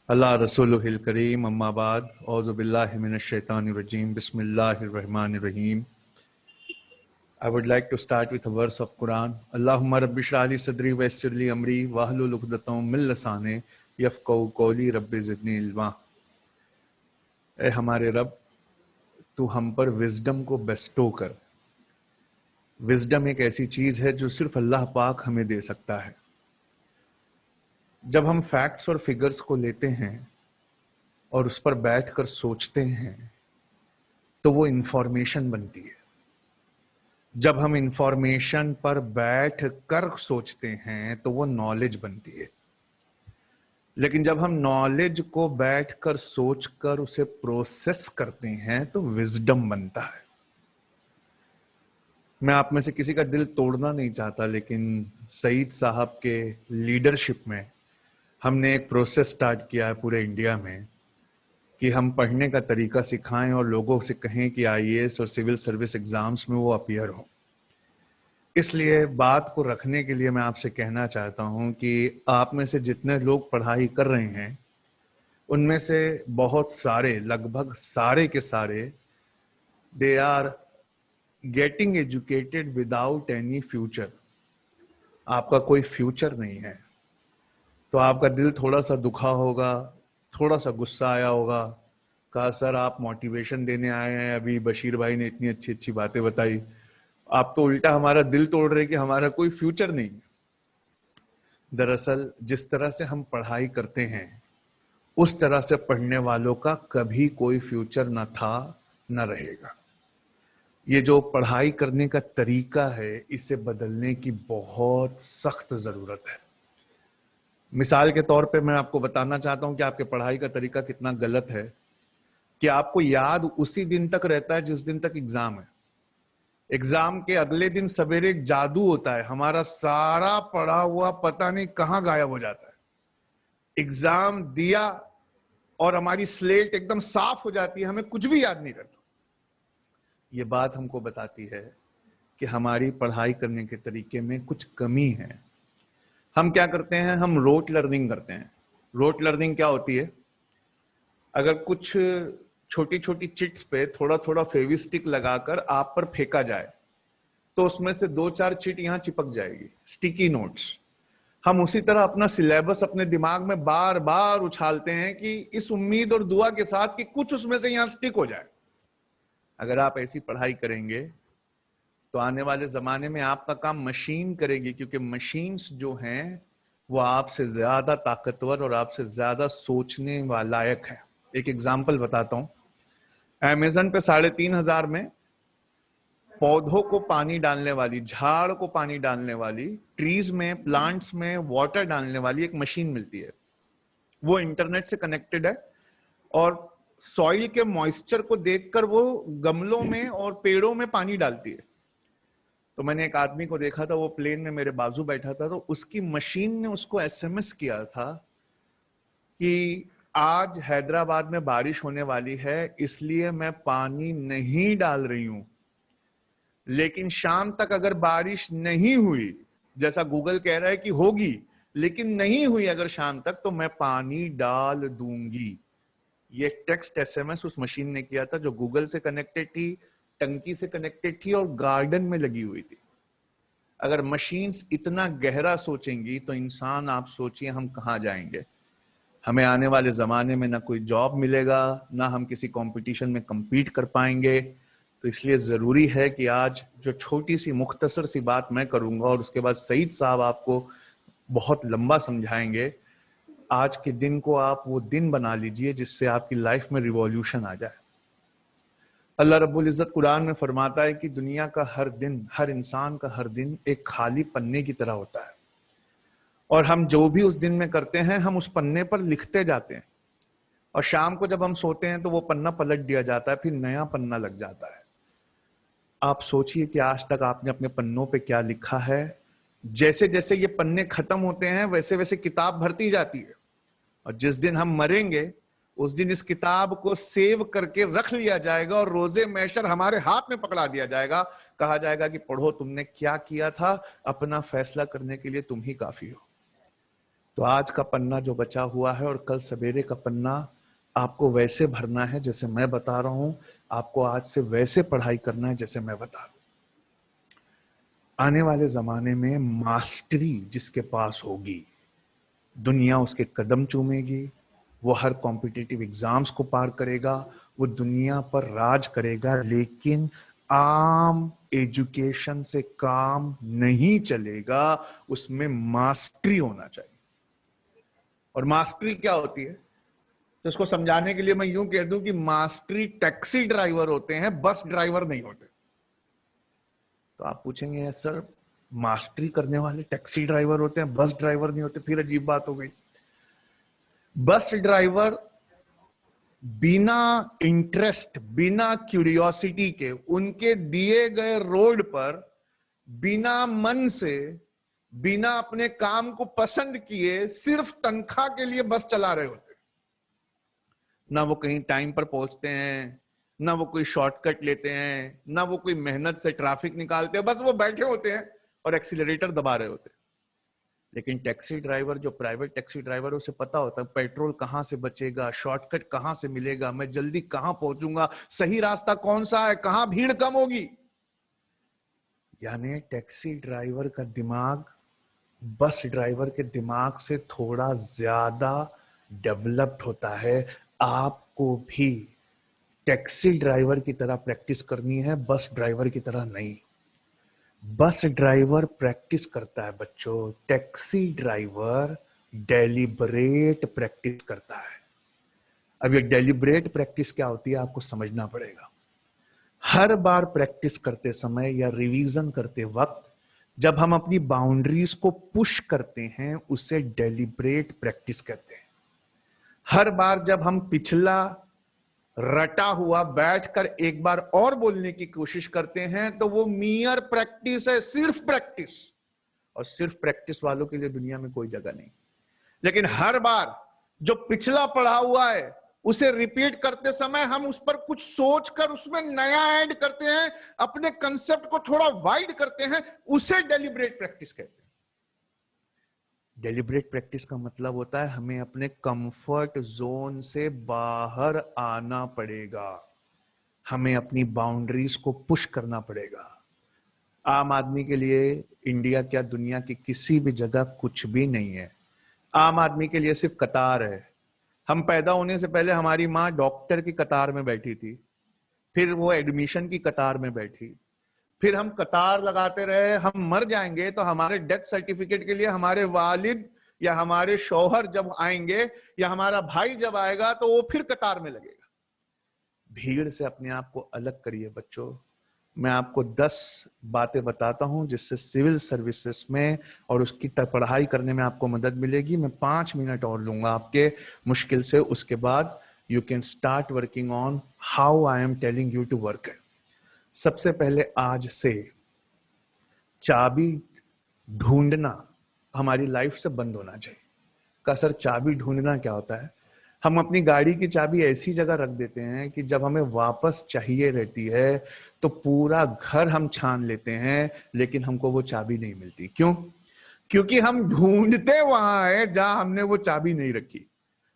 अला रसूलुहिल करीम अम्मा बाद औज़ु बिल्लाहि मिनश शैतानिर रजीम बिस्मिल्लाहिर रहमानिर रहीम. I would like to start with a verse of Quran. Allahumma rabbi shrah li sadri wa yassir li amri wahlul 'uqdatam min lisani yafqahu qawli rabbi zidni ilma. ए हमारे रब, तू हम पर विजडम को बेस्टो कर. विजडम एक ऐसी चीज है जो सिर्फ अल्लाह पाक हमें दे सकता है. जब हम फैक्ट्स और फिगर्स को लेते हैं और उस पर बैठकर सोचते हैं तो वो इंफॉर्मेशन बनती है. जब हम इंफॉर्मेशन पर बैठ कर सोचते हैं तो वो नॉलेज बनती है. लेकिन जब हम नॉलेज को बैठकर सोचकर उसे प्रोसेस करते हैं तो विजडम बनता है. मैं आप में से किसी का दिल तोड़ना नहीं चाहता, लेकिन सईद साहब के लीडरशिप में हमने एक प्रोसेस स्टार्ट किया है पूरे इंडिया में कि हम पढ़ने का तरीका सिखाएं और लोगों से कहें कि आईएएस और सिविल सर्विस एग्जाम्स में वो अपीयर हो. इसलिए बात को रखने के लिए मैं आपसे कहना चाहता हूं कि आप में से जितने लोग पढ़ाई कर रहे हैं उनमें से बहुत सारे, लगभग सारे के सारे, they are getting educated without any future. आपका कोई फ्यूचर नहीं है. तो आपका दिल थोड़ा सा दुखा होगा, थोड़ा सा गुस्सा आया होगा, कहा सर आप मोटिवेशन देने आए हैं, अभी बशीर भाई ने इतनी अच्छी अच्छी बातें बताई, आप तो उल्टा हमारा दिल तोड़ रहे कि हमारा कोई फ्यूचर नहीं. दरअसल जिस तरह से हम पढ़ाई करते हैं उस तरह से पढ़ने वालों का कभी कोई फ्यूचर न था न रहेगा. ये जो पढ़ाई करने का तरीका है इसे बदलने की बहुत सख्त जरूरत है. मिसाल के तौर पे मैं आपको बताना चाहता हूं कि आपके पढ़ाई का तरीका कितना गलत है कि आपको याद उसी दिन तक रहता है जिस दिन तक एग्जाम है. एग्जाम के अगले दिन सवेरे एक जादू होता है, हमारा सारा पढ़ा हुआ पता नहीं कहां गायब हो जाता है. एग्जाम दिया और हमारी स्लेट एकदम साफ हो जाती है, हमें कुछ भी याद नहीं रहता. ये बात हमको बताती है कि हमारी पढ़ाई करने के तरीके में कुछ कमी है. हम क्या करते हैं, हम रोट लर्निंग करते हैं. रोट लर्निंग क्या होती है? अगर कुछ छोटी छोटी चिट्स पे थोड़ा थोड़ा फेविस्टिक लगाकर आप पर फेंका जाए तो उसमें से 2-4 चिट यहां चिपक जाएगी, स्टिकी नोट्स. हम उसी तरह अपना सिलेबस अपने दिमाग में बार बार उछालते हैं कि इस उम्मीद और दुआ के साथ कि कुछ उसमें से यहां स्टिक हो जाए. अगर आप ऐसी पढ़ाई करेंगे तो आने वाले जमाने में आपका काम मशीन करेगी, क्योंकि मशीन्स जो हैं वो आपसे ज्यादा ताकतवर और आपसे ज्यादा सोचने लायक है. एक एग्जाम्पल बताता हूं. अमेज़न पे 3,500 में पौधों को पानी डालने वाली, झाड़ को पानी डालने वाली, ट्रीज में, प्लांट्स में वाटर डालने वाली एक मशीन मिलती है. वो इंटरनेट से कनेक्टेड है और सॉइल के मॉइस्चर को देखकर वो गमलों में और पेड़ों में पानी डालती है. तो मैंने एक आदमी को देखा था, वो प्लेन में मेरे बाजू बैठा था, तो उसकी मशीन ने उसको एसएमएस किया था कि आज हैदराबाद में बारिश होने वाली है, इसलिए मैं पानी नहीं डाल रही हूं, लेकिन शाम तक अगर बारिश नहीं हुई, जैसा गूगल कह रहा है कि होगी, लेकिन नहीं हुई अगर शाम तक, तो मैं पानी डाल दूंगी. ये टेक्स्ट एसएमएस उस मशीन ने किया था जो गूगल से कनेक्टेड थी, टंकी से कनेक्टेड थी और गार्डन में लगी हुई थी. अगर मशीन्स इतना गहरा सोचेंगी तो इंसान, आप सोचिए हम कहां जाएंगे. हमें आने वाले जमाने में ना कोई जॉब मिलेगा, ना हम किसी कंपटीशन में compete कर पाएंगे. तो इसलिए जरूरी है कि आज जो छोटी सी मुख्तसर सी बात मैं करूंगा और उसके बाद सईद साहब आपको बहुत लंबा समझाएंगे। आज के दिन को आप वो दिन बना लीजिए जिससे आपकी लाइफ में रिवॉल्यूशन आ जाए। अल्लाह रब्बुल इज्जत कुरान में फरमाता है कि दुनिया का हर दिन, हर इंसान का हर दिन एक खाली पन्ने की तरह होता है, और हम जो भी उस दिन में करते हैं हम उस पन्ने पर लिखते जाते हैं, और शाम को जब हम सोते हैं तो वो पन्ना पलट दिया जाता है, फिर नया पन्ना लग जाता है। आप सोचिए कि आज तक आपने अपने पन्नों पे क्या लिखा है। जैसे जैसे ये पन्ने खत्म होते हैं वैसे वैसे किताब भरती जाती है, और जिस दिन हम मरेंगे उस दिन इस किताब को सेव करके रख लिया जाएगा और रोजे महशर हमारे हाथ में पकड़ा दिया जाएगा। कहा जाएगा कि पढ़ो तुमने क्या किया था, अपना फैसला करने के लिए तुम ही काफी हो। तो आज का पन्ना जो बचा हुआ है और कल सवेरे का पन्ना आपको वैसे भरना है जैसे मैं बता रहा हूं। आपको आज से वैसे पढ़ाई करना है जैसे मैं बता रहा हूं। आने वाले जमाने में मास्टरी जिसके पास होगी, दुनिया उसके कदम चूमेगी, वो हर कॉम्पिटिटिव एग्जाम्स को पार करेगा, वो दुनिया पर राज करेगा। लेकिन आम एजुकेशन से काम नहीं चलेगा, उसमें मास्टरी होना चाहिए। और मास्टरी क्या होती है, तो इसको समझाने के लिए मैं यूं कह दूं कि मास्टरी टैक्सी ड्राइवर होते हैं, बस ड्राइवर नहीं होते। तो आप पूछेंगे सर मास्टरी करने वाले टैक्सी ड्राइवर होते हैं, बस ड्राइवर नहीं होते, फिर अजीब बात हो गई। बस ड्राइवर बिना इंटरेस्ट, बिना क्यूरियोसिटी के उनके दिए गए रोड पर बिना मन से, बिना अपने काम को पसंद किए, सिर्फ तनख्वाह के लिए बस चला रहे होते। ना वो कहीं टाइम पर पहुंचते हैं, ना वो कोई शॉर्टकट लेते हैं, ना वो कोई मेहनत से ट्रैफिक निकालते हैं, बस वो बैठे होते हैं और एक्सीलरेटर दबा रहे होते हैं। लेकिन टैक्सी ड्राइवर, जो प्राइवेट टैक्सी ड्राइवर, उसे पता होता है पेट्रोल कहां से बचेगा, शॉर्टकट कहां से मिलेगा, मैं जल्दी कहां पहुंचूंगा, सही रास्ता कौन सा है, कहां भीड़ कम होगी। यानी टैक्सी ड्राइवर का दिमाग बस ड्राइवर के दिमाग से थोड़ा ज्यादा डेवलप्ड होता है। आपको भी टैक्सी ड्राइवर की तरह प्रैक्टिस करनी है, बस ड्राइवर की तरह नहीं। बस ड्राइवर प्रैक्टिस करता है बच्चों, टैक्सी ड्राइवर डेलिब्रेट प्रैक्टिस करता है। अब ये डेलिब्रेट प्रैक्टिस क्या होती है आपको समझना पड़ेगा। हर बार प्रैक्टिस करते समय या रिवीजन करते वक्त जब हम अपनी बाउंड्रीज को पुश करते हैं उसे डेलिब्रेट प्रैक्टिस कहते हैं। हर बार जब हम पिछला रटा हुआ बैठकर एक बार और बोलने की कोशिश करते हैं तो वो मियर प्रैक्टिस है, सिर्फ प्रैक्टिस। और सिर्फ प्रैक्टिस वालों के लिए दुनिया में कोई जगह नहीं। लेकिन हर बार जो पिछला पढ़ा हुआ है उसे रिपीट करते समय हम उस पर कुछ सोचकर उसमें नया ऐड करते हैं, अपने कंसेप्ट को थोड़ा वाइड करते हैं, उसे डेलिब्रेट प्रैक्टिस कहते हैं। डेलिब्रेट प्रैक्टिस का मतलब होता है हमें अपने कंफर्ट जोन से बाहर आना पड़ेगा, हमें अपनी बाउंड्रीज को पुश करना पड़ेगा। आम आदमी के लिए इंडिया क्या दुनिया की किसी भी जगह कुछ भी नहीं है। आम आदमी के लिए सिर्फ कतार है। हम पैदा होने से पहले हमारी माँ डॉक्टर की कतार में बैठी थी, फिर वो एडमिशन की कतार में बैठी, फिर हम कतार लगाते रहे। हम मर जाएंगे तो हमारे डेथ सर्टिफिकेट के लिए हमारे वालिद या हमारे शौहर जब आएंगे या हमारा भाई जब आएगा तो वो फिर कतार में लगेगा। भीड़ से अपने आप को अलग करिए बच्चों। मैं आपको 10 बातें बताता हूं जिससे सिविल सर्विसेज में और उसकी पढ़ाई करने में आपको मदद मिलेगी। मैं 5 मिनट और लूंगा आपके मुश्किल से, उसके बाद you can start working on how I am telling you to work. सबसे पहले आज से चाबी ढूंढना हमारी लाइफ से बंद होना चाहिए। का सर चाबी ढूंढना क्या होता है? हम अपनी गाड़ी की चाबी ऐसी जगह रख देते हैं कि जब हमें वापस चाहिए रहती है तो पूरा घर हम छान लेते हैं, लेकिन हमको वो चाबी नहीं मिलती। क्यों? क्योंकि हम ढूंढते वहां है जहां हमने वो चाबी नहीं रखी।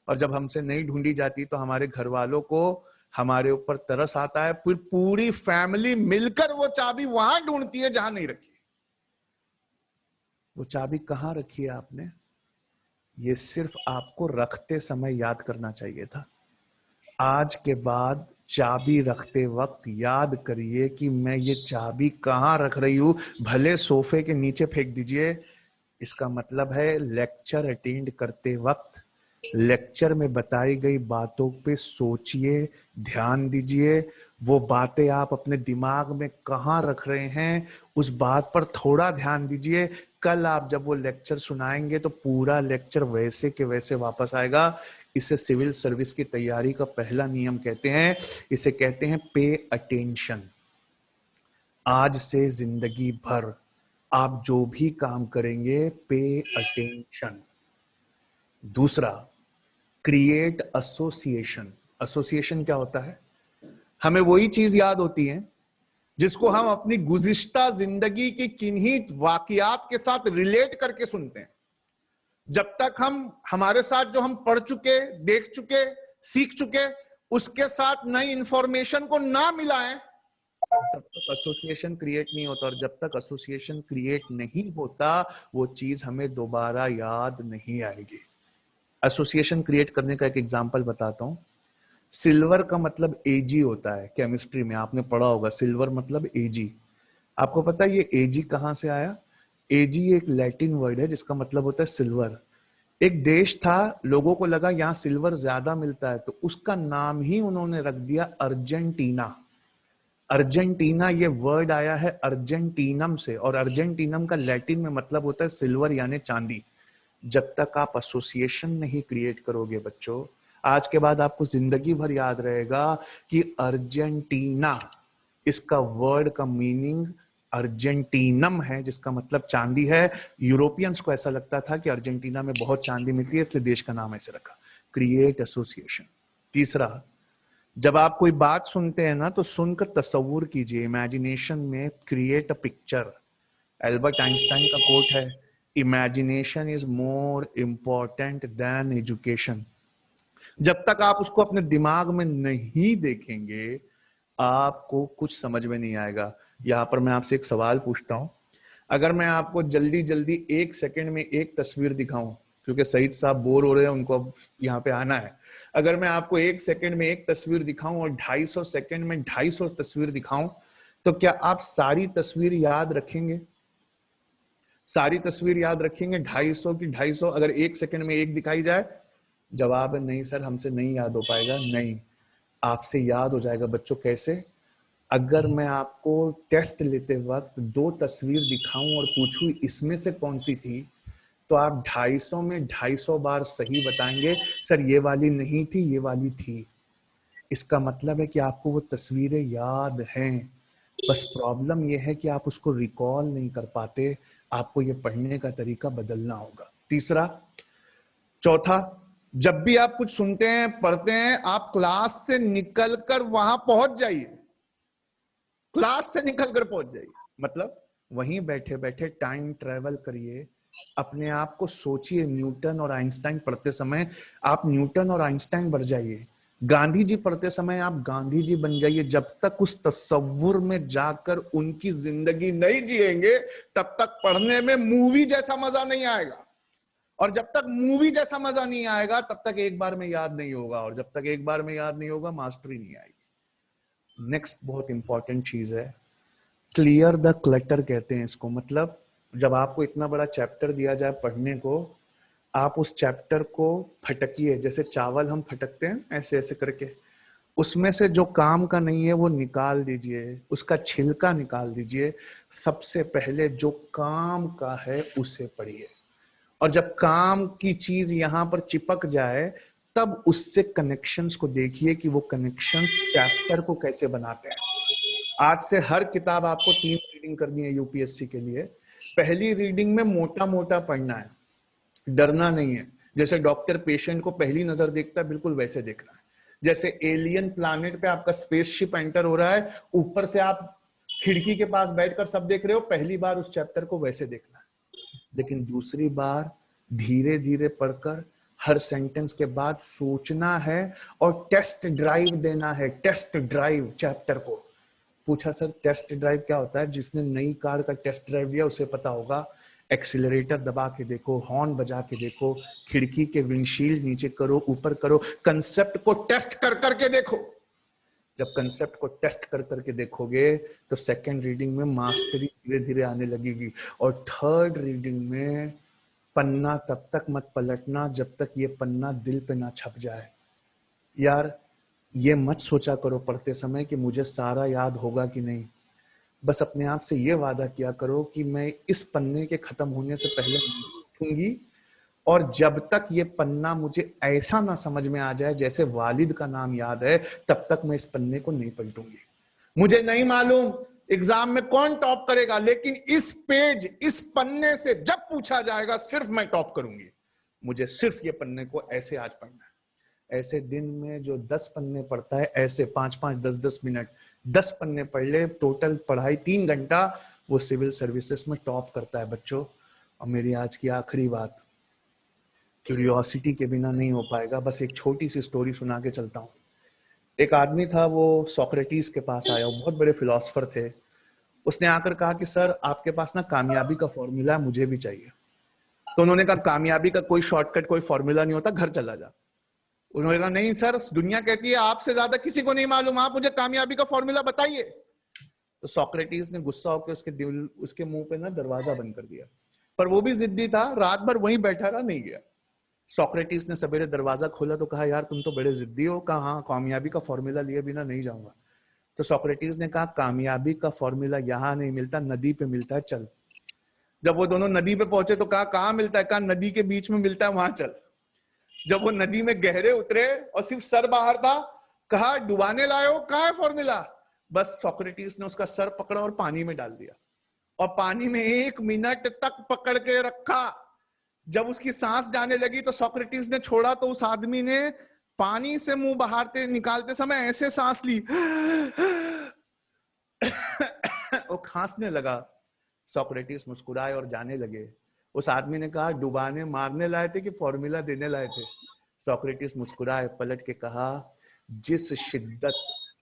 और जब हमसे नहीं ढूंढी जाती तो हमारे घर वालों को हमारे ऊपर तरस आता है, फिर पूरी फैमिली मिलकर वो चाबी वहां ढूंढती है जहां नहीं रखी। वो चाबी कहां रखी है आपने? ये सिर्फ आपको रखते समय याद करना चाहिए था। आज के बाद चाबी रखते वक्त याद करिए कि मैं ये चाबी कहां रख रही हूं। भले सोफे के नीचे फेंक दीजिए, इसका मतलब है लेक्चर अटेंड करते वक्त लेक्चर में बताई गई बातों पे सोचिए, ध्यान दीजिए, वो बातें आप अपने दिमाग में कहाँ रख रहे हैं उस बात पर थोड़ा ध्यान दीजिए। कल आप जब वो लेक्चर सुनाएंगे तो पूरा लेक्चर वैसे के वैसे वापस आएगा। इसे सिविल सर्विस की तैयारी का पहला नियम कहते हैं। इसे कहते हैं पे अटेंशन। आज से जिंदगी भर आप जो भी काम करेंगे, पे अटेंशन। दूसरा, क्रिएट एसोसिएशन। एसोसिएशन क्या होता है? हमें वही चीज याद होती है जिसको हम अपनी गुज़िश्ता जिंदगी की किन्हीं वाकयात के साथ रिलेट करके सुनते हैं। जब तक हम हमारे साथ जो हम पढ़ चुके, देख चुके, सीख चुके, उसके साथ नई इंफॉर्मेशन को ना मिलाएं, तब तक एसोसिएशन क्रिएट नहीं होता। और जब तक एसोसिएशन क्रिएट नहीं होता, वो चीज हमें दोबारा याद नहीं आएगी। एसोसिएशन क्रिएट करने का एक एग्जांपल बताता हूं। सिल्वर का मतलब एजी होता है। केमिस्ट्री में आपने पढ़ा होगा, सिल्वर मतलब एजी। आपको पता है ये एजी कहां से आया? एजी एक लैटिन वर्ड है जिसका मतलब होता है सिल्वर। एक देश था, लोगों को लगा यहां सिल्वर ज्यादा मिलता है, तो उसका नाम ही उन्होंने रख दिया अर्जेंटीना। अर्जेंटीना ये वर्ड आया है अर्जेंटीनम से, और अर्जेंटीनम का लैटिन में मतलब होता है सिल्वर यानी चांदी। जब तक आप एसोसिएशन नहीं क्रिएट करोगे बच्चों, आज के बाद आपको जिंदगी भर याद रहेगा कि अर्जेंटीना, इसका वर्ड का मीनिंग अर्जेंटीनम है, जिसका मतलब चांदी है। यूरोपियंस को ऐसा लगता था कि अर्जेंटीना में बहुत चांदी मिलती है, इसलिए देश का नाम ऐसे रखा। Create association. तीसरा, जब आप कोई बात सुनते हैं ना, तो सुनकर तसव्वुर कीजिए, इमेजिनेशन में create a picture. Albert Einstein का कोट है, imagination is more important than education. जब तक आप उसको अपने दिमाग में नहीं देखेंगे, आपको कुछ समझ में नहीं आएगा। यहां पर मैं आपसे एक सवाल पूछता हूं, अगर मैं आपको जल्दी जल्दी 1 सेकंड में एक तस्वीर दिखाऊं, क्योंकि सईद साहब बोर हो रहे हैं, उनको अब यहाँ पे आना है। अगर मैं आपको 1 सेकंड में एक तस्वीर दिखाऊं और 250 सेकंड में 250 तस्वीर दिखाऊं, तो क्या आप सारी तस्वीर याद रखेंगे? सारी तस्वीर याद रखेंगे 250 की 250? अगर 1 सेकंड में एक दिखाई जाए? जवाब है नहीं सर, हमसे नहीं याद हो पाएगा। नहीं, आपसे याद हो जाएगा बच्चों। कैसे? अगर मैं आपको टेस्ट लेते वक्त 2 तस्वीर दिखाऊं और पूछूं इसमें से कौन सी थी, तो आप 250 में 250 बार सही बताएंगे, सर ये वाली नहीं थी, ये वाली थी। इसका मतलब है कि आपको वो तस्वीरें याद हैं, बस प्रॉब्लम ये है कि आप उसको रिकॉल नहीं कर पाते। आपको ये पढ़ने का तरीका बदलना होगा। तीसरा, चौथा, जब भी आप कुछ सुनते हैं, पढ़ते हैं, आप क्लास से निकलकर वहां पहुंच जाइए। क्लास से निकलकर पहुंच जाइए, मतलब वहीं बैठे बैठे टाइम ट्रेवल करिए। अपने आप को सोचिए, न्यूटन और आइंस्टाइन पढ़ते समय आप न्यूटन और आइंस्टाइन बन जाइए। गांधी जी पढ़ते समय आप गांधी जी बन जाइए। जब तक उस तसव्वुर में जाकर उनकी जिंदगी नहीं जिएंगे, तब तक पढ़ने में मूवी जैसा मजा नहीं आएगा। और जब तक मूवी जैसा मजा नहीं आएगा, तब तक एक बार में याद नहीं होगा, और जब तक एक बार में याद नहीं होगा, मास्टरी नहीं आएगी। नेक्स्ट बहुत इंपॉर्टेंट चीज है, क्लियर द क्लटर कहते हैं इसको। मतलब जब आपको इतना बड़ा चैप्टर दिया जाए पढ़ने को, आप उस चैप्टर को फटकिए, जैसे चावल हम फटकते हैं ऐसे ऐसे करके। उसमें से जो काम का नहीं है वो निकाल दीजिए, उसका छिलका निकाल दीजिए। सबसे पहले जो काम का है उसे पढ़िए, और जब काम की चीज यहां पर चिपक जाए, तब उससे कनेक्शंस को देखिए कि वो कनेक्शंस चैप्टर को कैसे बनाते हैं। आज से हर किताब आपको 3 रीडिंग करनी है यूपीएससी के लिए। पहली रीडिंग में मोटा मोटा पढ़ना है, डरना नहीं है। जैसे डॉक्टर पेशेंट को पहली नजर देखता है, बिल्कुल वैसे देखना है। जैसे एलियन प्लैनेट पे आपका स्पेसशिप एंटर हो रहा है, ऊपर से आप खिड़की के पास बैठकर सब देख रहे हो, पहली बार उस चैप्टर को वैसे देखना है। लेकिन दूसरी बार धीरे धीरे पढ़कर हर सेंटेंस के बाद सोचना है और टेस्ट ड्राइव देना है। टेस्ट ड्राइव चैप्टर को। पूछा सर टेस्ट ड्राइव क्या होता है? जिसने नई कार का टेस्ट ड्राइव लिया उसे पता होगा। एक्सीलरेटर दबा के देखो, हॉर्न बजा के देखो, खिड़की के विंडशील्ड नीचे करो, ऊपर करो, कंसेप्ट को टेस्ट कर करके देखो। जब कंसेप्ट को टेस्ट कर करके देखोगे तो सेकंड रीडिंग में मास्टरी धीरे धीरे आने लगेगी, और थर्ड रीडिंग में पन्ना तब तक मत पलटना जब तक ये पन्ना दिल पे ना छप जाए। यार ये मत सोचा करो पढ़ते समय कि मुझे सारा याद होगा कि नहीं। बस अपने आप से ये वादा किया करो कि मैं इस पन्ने के खत्म होने से पहले नहीं उठूंगी, और जब तक ये पन्ना मुझे ऐसा ना समझ में आ जाए जैसे वालिद का नाम याद है, तब तक मैं इस पन्ने को नहीं पलटूंगी। मुझे नहीं मालूम एग्जाम में कौन टॉप करेगा, लेकिन इस पेज, इस पन्ने से जब पूछा जाएगा सिर्फ मैं टॉप करूंगी। मुझे सिर्फ ये पन्ने को ऐसे आज पढ़ना है। ऐसे दिन में जो 10 पन्ने पढ़ता है, ऐसे 5-5, 10-10 मिनट 10 पन्ने पढ़ ले, टोटल पढ़ाई 3 घंटा, वो सिविल सर्विसेज में टॉप करता है बच्चों। और मेरी आज की आखिरी बात, क्यूरियोसिटी के बिना नहीं हो पाएगा, बस एक छोटी सी स्टोरी सुना के चलता हूँ। एक आदमी था, वो सोक्रेटिस के पास आया, वो बहुत बड़े फिलोसोफर थे। उसने आकर कहा कि सर आपके पास ना कामयाबी का फॉर्मूला है, मुझे भी चाहिए। तो उन्होंने कहा कामयाबी का कोई शॉर्टकट, कोई फॉर्मूला नहीं होता, घर चला जा। उन्होंने कहा नहीं सर, दुनिया कहती है आपसे ज्यादा किसी को नहीं मालूम, आप मुझे कामयाबी का फॉर्मूला बताइए। तो सोक्रेटिस ने गुस्सा होकर उसके मुंह पे ना दरवाजा बंद कर दिया। पर वो भी जिद्दी था, रात भर वहीं बैठा रहा, नहीं गया। सोक्रेटिस ने सवेरे दरवाजा खोला तो कहा यार तुम तो बड़े जिद्दी हो। कहा हाँ, कामयाबी का फॉर्मूला लिए बिना नहीं जाऊंगा। तो सोक्रेटिस ने कहा कामयाबी का फॉर्मूला यहां नहीं मिलता, नदी पे मिलता है, चल। जब वो दोनों नदी पे पहुंचे तो कहा कहां मिलता है? कहा नदी के बीच में मिलता है, वहां चल। जब वो नदी में गहरे उतरे और सिर्फ सर बाहर था, कहा डुबाने लाए हो, कहां है फॉर्मूला? बस सोक्रेटिस ने उसका सर पकड़ा और पानी में डाल दिया, और पानी में 1 मिनट तक पकड़ के रखा। जब उसकी सांस जाने लगी तो सोक्रेटिस ने छोड़ा, तो उस आदमी ने पानी से मुंह बाहर निकालते समय ऐसे सांस ली वो खांसने लगा। सोक्रेटिस मुस्कुराए और जाने लगे। उस आदमी ने कहा डुबाने मारने लाए थे कि फॉर्मूला देने लाए थे? सोक्रेटिस मुस्कुराए, पलट के कहा जिस शिद्दत,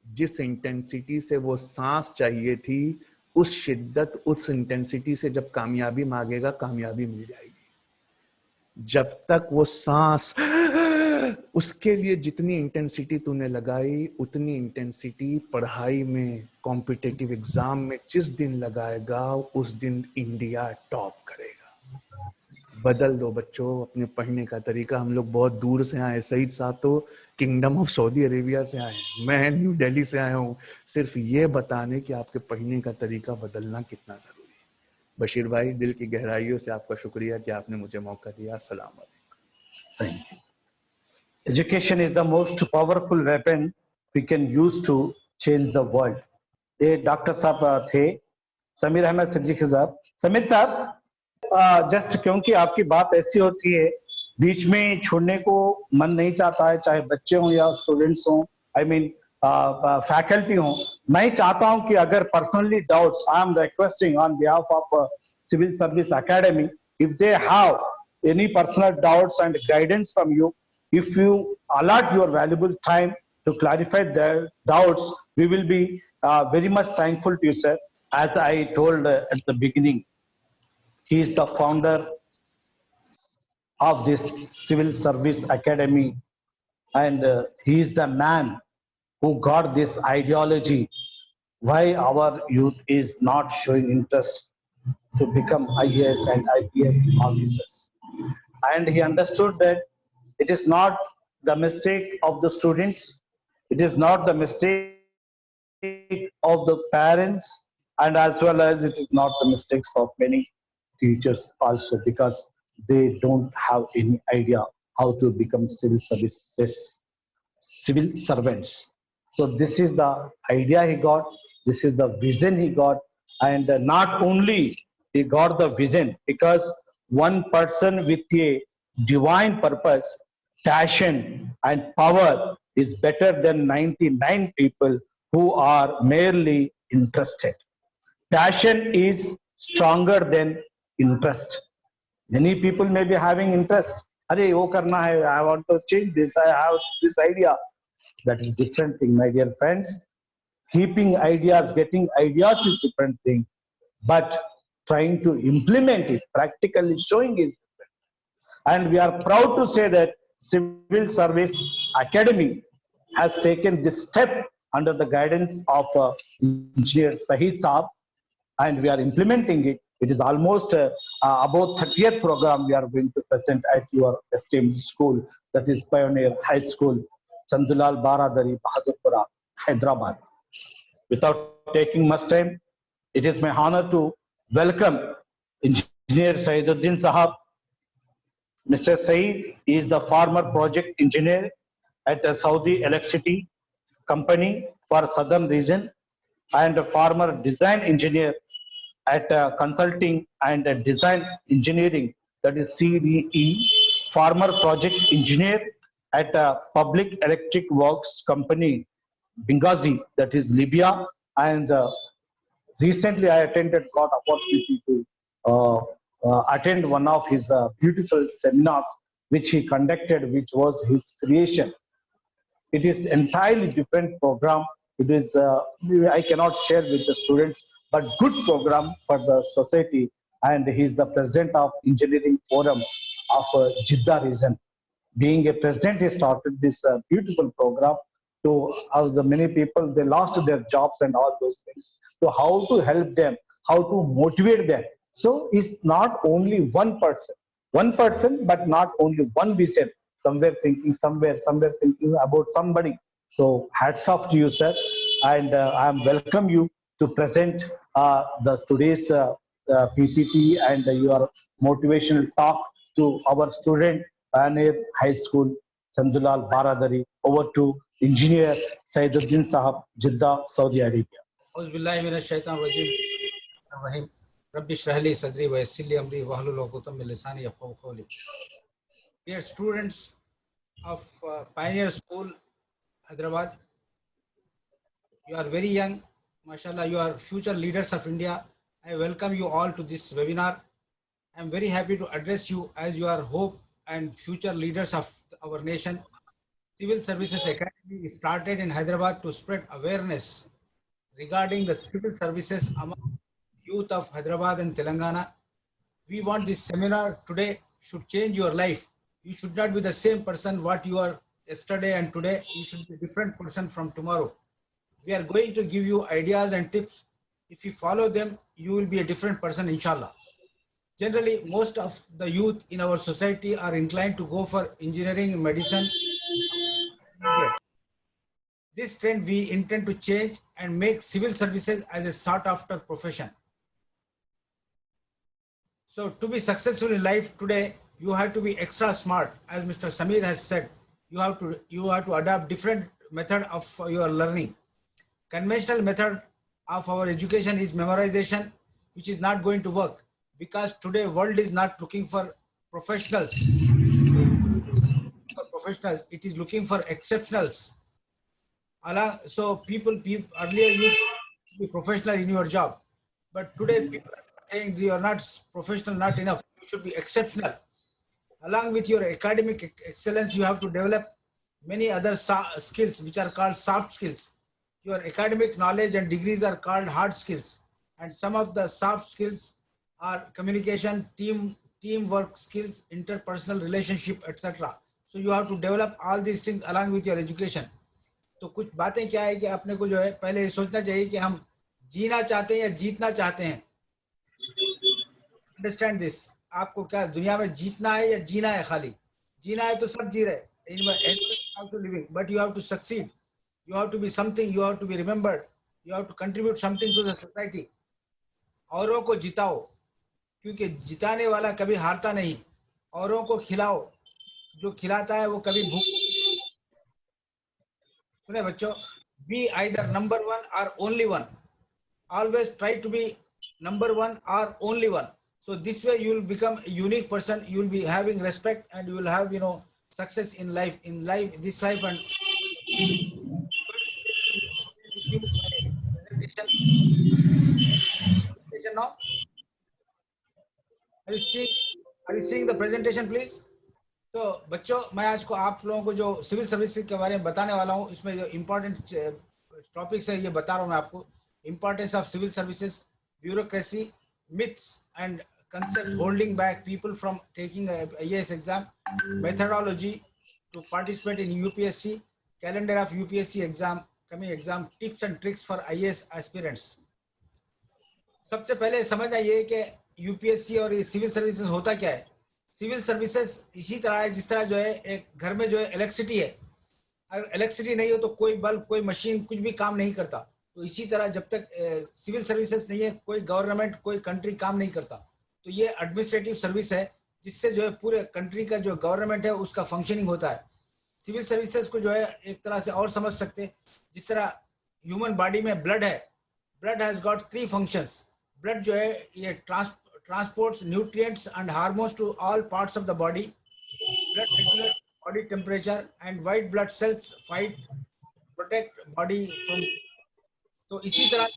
जिस इंटेंसिटी से वो सांस चाहिए थी, उस शिद्दत, उस इंटेंसिटी से जब कामयाबी मांगेगा, कामयाबी मिल जाएगी। जब तक वो सांस, उसके लिए जितनी इंटेंसिटी तूने लगाई, उतनी इंटेंसिटी पढ़ाई में, कॉम्पिटिटिव एग्जाम में जिस दिन लगाएगा, उस दिन इंडिया टॉप करेगा। बदल दो बच्चों अपने पढ़ने का तरीका। हम लोग बहुत दूर से आए, सईद साहब तो किंगडम ऑफ सऊदी अरेबिया से आए, मैं न्यू दिल्ली से आया हूँ, सिर्फ ये बताने कि आपके पढ़ने का तरीका बदलना कितना जरूरी है। बशीर भाई, दिल की गहराइयों से आपका शुक्रिया कि आपने मुझे मौका दिया। अस्सलाम वालेकुम। Thank you. Education is the most powerful weapon we can use to change the world. ये डॉक्टर साहब थे, समीर अहमद सिद्दीकी साहब। समीर साहब, जस्ट क्योंकि आपकी बात ऐसी होती है, बीच में छोड़ने को मन नहीं चाहता है, चाहे बच्चे हों या स्टूडेंट्स हों, आई मीन फैकल्टी हों। मैं चाहता हूं कि अगर personally doubts, I am requesting on behalf of civil service academy, if they have any personal doubts and guidance from you, if you allot your valuable time to clarify their doubts, we will be very much thankful to you, sir. As I told at the beginning, he is the founder of this Civil Service Academy, and he is the man who got this ideology why our youth is not showing interest to become IAS and IPS officers. And he understood that it is not the mistake of the students, it is not the mistake of the parents, and as well as it is not the mistakes of many teachers also, because they don't have any idea how to become civil servants. So this is the idea he got, this is the vision he got, and not only he got the vision, because one person with a divine purpose, passion and power is better than 99 people who are merely interested. Passion is stronger than interest. Many people may be having interest. Arey, wo karna hai, I want to change this, I have this idea. That is different thing, my dear friends. Keeping ideas, getting ideas is different thing. But trying to implement it, practically showing is different. And we are proud to say that Civil Service Academy has taken this step under the guidance of Engineer Sahid Saab, and we are implementing it. It is almost about 30th program we are going to present at your esteemed school, that is Pioneer High School, Chandulal Baradari, Bahadurpura, Hyderabad. Without taking much time, it is my honor to welcome Engineer Saiduddin Sahab. Mr. Saeed is the former project engineer at the Saudi Electricity Company for Southern Region and a former design engineer at Consulting and Design Engineering, that is CDE, former project engineer at Public Electric Works Company, Benghazi, that is Libya, and recently I got opportunity to attend one of his beautiful seminars which he conducted, which was his creation. It is entirely different program. It is I cannot share with the students, but good program for the society. And he is the president of Engineering Forum of Jeddah region. Being a president, he started this beautiful program to the many people, they lost their jobs and all those things. So how to help them, how to motivate them. So it's not only one person, but not only one vision. Somewhere thinking about somebody. So hats off to you, sir. And I welcome you to present the today's PPT and your motivational talk to our student, Pioneer High School, Chandulal Baradari. Over to Engineer Saiduddin Sahab, Jeddah, Saudi Arabia. Auzubillahi minash shaitanir rajim. Rabbi shrah li sadri wa yassir li amri wahlul 'uqdatam min lisani yafqahu qawli. Dear students of Pioneer School, Hyderabad, you are very young. MashaAllah, you are future leaders of India. I welcome you all to this webinar. I am very happy to address you as you are hope and future leaders of our nation. Civil Services Academy is started in Hyderabad to spread awareness regarding the civil services among youth of Hyderabad and Telangana. We want this seminar today should change your life. You should not be the same person what you are yesterday and today. You should be a different person from tomorrow. We are going to give you ideas and tips. If you follow them, you will be a different person, inshallah. Generally, most of the youth in our society are inclined to go for engineering, medicine. This trend we intend to change and make civil services as a sought after profession. So to be successful in life today, you have to be extra smart. As Mr. Samir has said, you have to adopt different method of your learning. Conventional method of our education is memorization, which is not going to work because today world is not looking for professionals. It is looking for exceptionals. So people earlier used to be professional in your job, but today people are saying you are not professional, not enough. You should be exceptional. Along with your academic excellence, you have to develop many other skills which are called soft skills. Your academic knowledge and degrees are called hard skills, and some of the soft skills are communication, teamwork skills, interpersonal relationship, etc. So you have to develop all these things along with your education. तो कुछ बातें क्या है कि आपने को जो है पहले सोचना चाहिए कि हम जीना चाहते हैं या जीतना चाहते हैं. Understand this. आपको क्या दुनिया में जीतना है या जीना है? खाली जीना है तो सब जी रहे. Also living, but you have to succeed. You have to be something. You have to be remembered. You have to contribute something to the society. औरों को जिताओ, क्योंकि जिताने वाला कभी हारता नहीं. औरों को खिलाओ, जो खिलाता है वो कभी भूख. सुने बच्चों, be either number one or only one. Always try to be number one or only one. So this way you will become a unique person. You will be having respect and you will have, success in life, this life. And presentation now. Are you seeing the presentation, please? तो बच्चों, मैं आज को आप लोगों को जो civil service के बारे में बताने वाला हूँ, इसमें जो इम्पोर्टेंट टॉपिक्स है ये बता रहा हूँ मैं आपको. Importance of civil services, bureaucracy, myths and concepts holding back people from taking a IAS exam, methodology to participate in UPSC, calendar of UPSC exam, coming exam, tips and tricks for IAS aspirants. सबसे पहले समझ आइए कि UPSC और ये civil services होता क्या है? सिविल सर्विसेज इसी तरह है जिस तरह जो है एक घर में जो है इलेक्ट्रिसिटी है, अगर इलेक्ट्रिसिटी नहीं हो तो कोई बल्ब, कोई मशीन, कुछ भी काम नहीं करता। तो इसी तरह जब तक सिविल सर्विसेज नहीं है, कोई गवर्नमेंट, कोई कंट्री काम नहीं करता। तो ये एडमिनिस्ट्रेटिव सर्विस है जिससे जो है पूरे कंट्री का जो गवर्नमेंट है उसका फंक्शनिंग होता है। सिविल सर्विसेज को जो है एक तरह से और समझ सकते हैं, जिस तरह ह्यूमन बॉडी में ब्लड है, blood has got 3 functions. Blood जो है ये transports nutrients and hormones to all parts of the body. Blood regulates body temperature and white blood cells fight protect body from. तो इसी तरह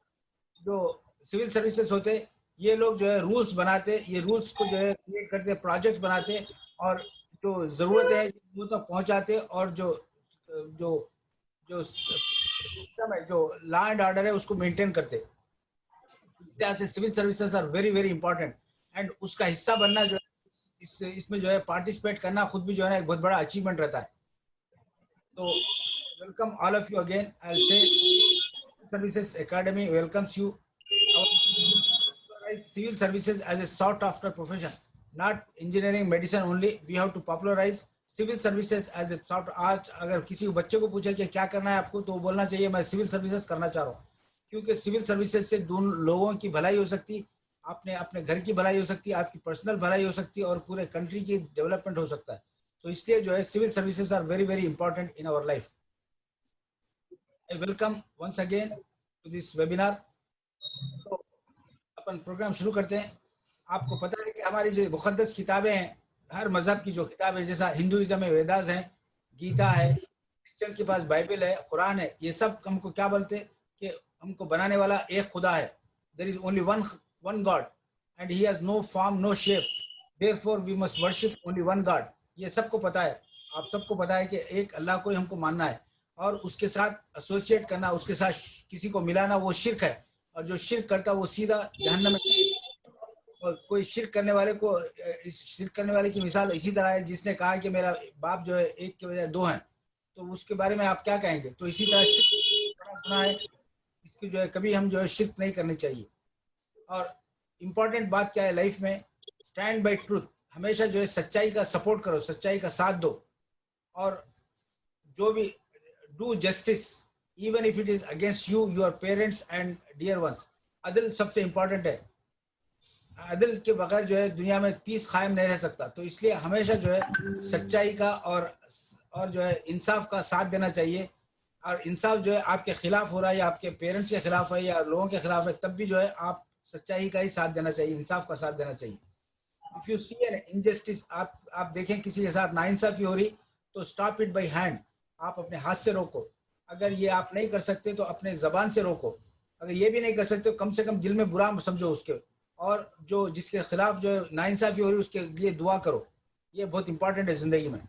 जो सिविल सर्विसेज होते, ये लोग जो है रूल्स बनाते, ये रूल्स को जो है क्रिएट करते, प्रोजेक्ट्स बनाते और जो जरूरत है वो तक पहुंचाते, और जो जो जो सिस्टम है, जो लॉ एंड ऑर्डर है उसको मेंटेन करते। से civil services are very very important, and उसका हिस्सा बनना जो है इसमें जो है पार्टिसिपेट करना खुद भी जो है ना एक बहुत बड़ा अचीवमेंट रहता है। तो welcome all of you again. I will say services academy welcomes you. Civil services as a sought after profession, not engineering, medicine only. We have to popularize civil services as a sought. आज अगर किसी बच्चे को पूछे कि क्या करना है आपको, तो बोलना चाहिए मैं सिविल सर्विसेज करना चाह रहा हूँ, क्योंकि सिविल सर्विसेज से दोनों लोगों की भलाई हो सकती, आपने अपने घर की भलाई हो सकती है, आपकी पर्सनल भलाई हो सकती है, और पूरे कंट्री की डेवलपमेंट हो सकता है। तो इसलिए जो है civil services are very very important in our life. I welcome once again to this webinar. तो अपन प्रोग्राम शुरू करते हैं। आपको पता है कि हमारी जो मुक़द्दस किताबें हैं, हर मजहब की जो किताब है, जैसा हिंदुइज्म में वेदास हैं, गीता है, क्रिश्चियंस के पास बाइबल है, कुरान है, ये सब हमको क्या बोलते हैं कि हमको बनाने वाला एक खुदा है। There is only one God and he has no form, no shape, therefore we must worship only one God। ये सबको पता है, आप सबको पता है कि एक अल्लाह को ही हमको मानना है, और उसके साथ एसोसिएट करना, उसके साथ किसी को मिलाना, वो शिर्क है, और जो शिर्क करता वो सीधा जहन्नम में। और कोई शिर्क करने वाले को, इस शिर्क करने वाले की मिसाल इसी तरह है जिसने कहा कि मेरा बाप जो है एक के बजाय 2 हैं, तो उसके बारे में आप क्या कहेंगे? तो इसी तरह शिर्क गुनाह है, इसकी जो है कभी हम जो है शिर्क नहीं करनी चाहिए। और इम्पॉर्टेंट बात क्या है लाइफ में? स्टैंड बाय ट्रूथ, हमेशा जो है सच्चाई का सपोर्ट करो, सच्चाई का साथ दो, और जो भी do justice even if it is against you, your parents and dear ones. अदल सबसे इम्पॉर्टेंट है, अदल के बगैर जो है दुनिया में पीस कायम नहीं रह सकता। तो इसलिए हमेशा जो है सच्चाई का और जो है इंसाफ का साथ देना चाहिए। और इंसाफ जो है आपके खिलाफ हो रहा है, या आपके पेरेंट्स के खिलाफ है, या लोगों के खिलाफ है, तब भी जो है आप सच्चाई का ही साथ देना चाहिए, इंसाफ का साथ देना चाहिए। If you see an injustice, आप देखें किसी के साथ नाइंसाफी हो रही, तो स्टॉप इट बाय हैंड, आप अपने हाथ से रोको। अगर ये आप नहीं कर सकते तो अपने जबान से रोको। अगर ये भी नहीं कर सकते तो कम से कम दिल में बुरा समझो उसके, और जो जिसके खिलाफ जो है नाइंसाफी हो रही उसके लिए दुआ करो। ये बहुत इंपॉर्टेंट है जिंदगी में।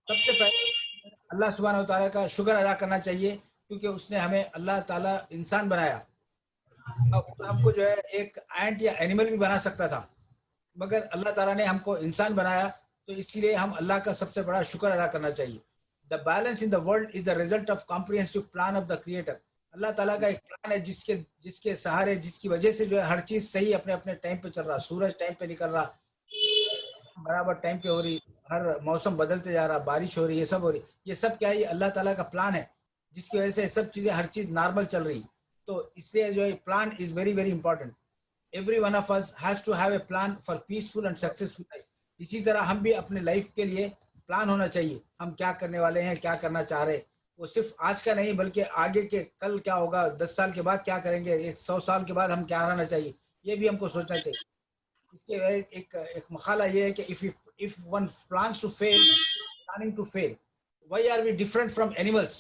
सबसे पहले अल्लाह सुब्हानहू व तआला का शुक्र अदा करना चाहिए, क्योंकि उसने हमें, अल्लाह ताला इंसान बनाया। अब हमको जो है एक एंट या एनिमल भी बना सकता था, मगर अल्लाह ताला ने हमको इंसान बनाया, तो इसलिए हम अल्लाह का सबसे बड़ा शुक्र अदा करना चाहिए। The balance in the world is the result of comprehensive plan of the creator. अल्लाह ताला का एक प्लान है जिसके सहारे, जिसकी वजह से जो है हर चीज सही अपने अपने टाइम पे चल रहा। सूरज टाइम पे निकल रहा, बराबर टाइम पे हो रही, हर मौसम बदलते जा रहा, बारिश हो रही, ये सब हो रही। ये सब क्या है? ये अल्लाह ताला का प्लान है, जिसकी वजह से सब चीजें, हर चीज नॉर्मल चल रही। तो इसलिए जो है plan is very very important. Every one of us has to have a plan for peaceful and successful life. इसी तरह हम भी अपने लाइफ के लिए प्लान होना चाहिए, हम क्या करने वाले हैं, क्या करना चाह रहे हैं। वो सिर्फ आज का नहीं, बल्कि आगे के कल क्या होगा, 10 साल के बाद क्या करेंगे, 100 साल के बाद हम क्या रहना चाहिए, ये भी हमको सोचना चाहिए। इसके एक मकाला ये है कि if one plans to fail, planning to fail, why are we different from animals?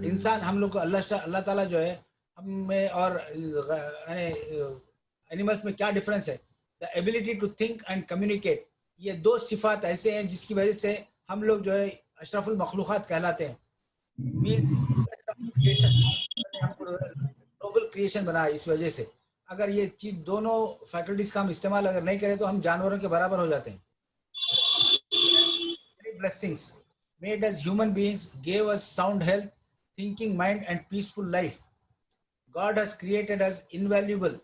इंसान, हम लोग को अल्लाह ताला जो है हमें और एनिमल्स में क्या डिफरेंस है? The ability to think and communicate. ये 2 सिफात ऐसे हैं जिसकी वजह से हम लोग जो है अशरफुल मखलूक़ात कहलाते हैं। ग्लोबल क्रिएशन बना है इस वजह से। अगर ये चीज, दोनों फैकल्टीज का हम इस्तेमाल अगर नहीं करें तो हम जानवरों के बराबर हो जाते हैं। Blessings made as human beings gave us sound health, thinking mind and peaceful life. God has created us invaluable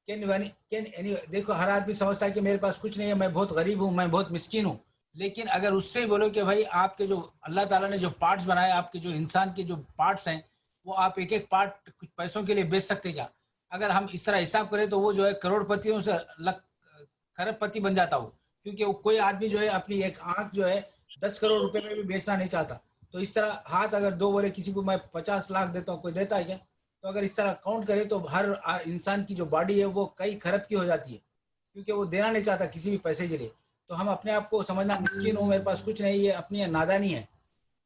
देखो हर आदमी समझता है कि मेरे पास कुछ नहीं है, मैं बहुत गरीब हूँ, मैं बहुत मिस्किन हूँ, लेकिन अगर उससे ही बोलो कि भाई आपके जो अल्लाह ताला ने जो पार्ट्स बनाए, आपके जो इंसान के जो पार्ट्स हैं, वो आप एक एक पार्ट कुछ पैसों के लिए बेच सकते क्या? अगर हम इस तरह हिसाब करें तो वो जो है करोड़पतियों से खरबपति बन जाता हो, क्योंकि वो कोई आदमी जो है अपनी एक आंख जो है 10 करोड़ रुपए में भी बेचना नहीं चाहता। तो इस तरह हाथ अगर दो बोले किसी को मैं 50 लाख देता हूँ, कोई देता है क्या? तो अगर इस तरह काउंट करें तो हर इंसान की जो बॉडी है वो कई खरब की हो जाती है, क्योंकि वो देना नहीं चाहता किसी भी पैसे के लिए। तो हम अपने आप को समझना मिस्किन हूँ, मेरे पास कुछ नहीं, ये अपनी नादानी है।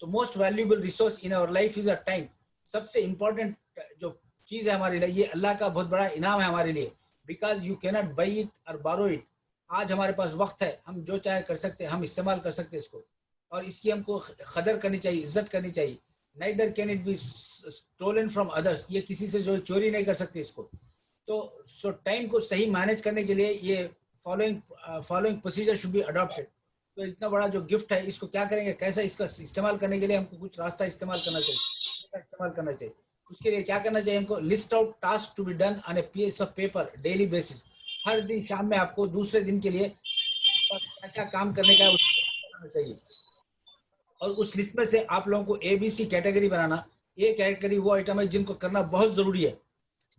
तो most valuable resource in our life is a time. सबसे इंपॉर्टेंट जो चीज है हमारे लिए, ये अल्लाह का बहुत बड़ा इनाम है हमारे लिए, because you cannot by it और बारो इट। आज हमारे पास वक्त है, हम जो चाहे कर सकते हैं, हम इस्तेमाल कर सकते हैं इसको, और इसकी हमको कदर करनी चाहिए, इज्जत करनी चाहिए। Neither can it be stolen from others, ये किसी से जो चोरी नहीं कर सकते इसको। तो सो टाइम को सही मैनेज करने के लिए ये following procedure should be adopted. तो इतना बड़ा जो गिफ्ट है, इसको क्या करेंगे, कैसे इसका इस्तेमाल करने के लिए हमको कुछ रास्ता इस्तेमाल करना चाहिए। उसके लिए क्या करना चाहिए हमको? List out task to be done on a piece of paper daily basis. हर दिन शाम में आपको दूसरे दिन के लिए क्या क्या काम करने का है उसको करना चाहिए, और उस लिस्ट में से आप लोगों को ABC category banana. A category वो आइटम है जिनको करना बहुत जरूरी है,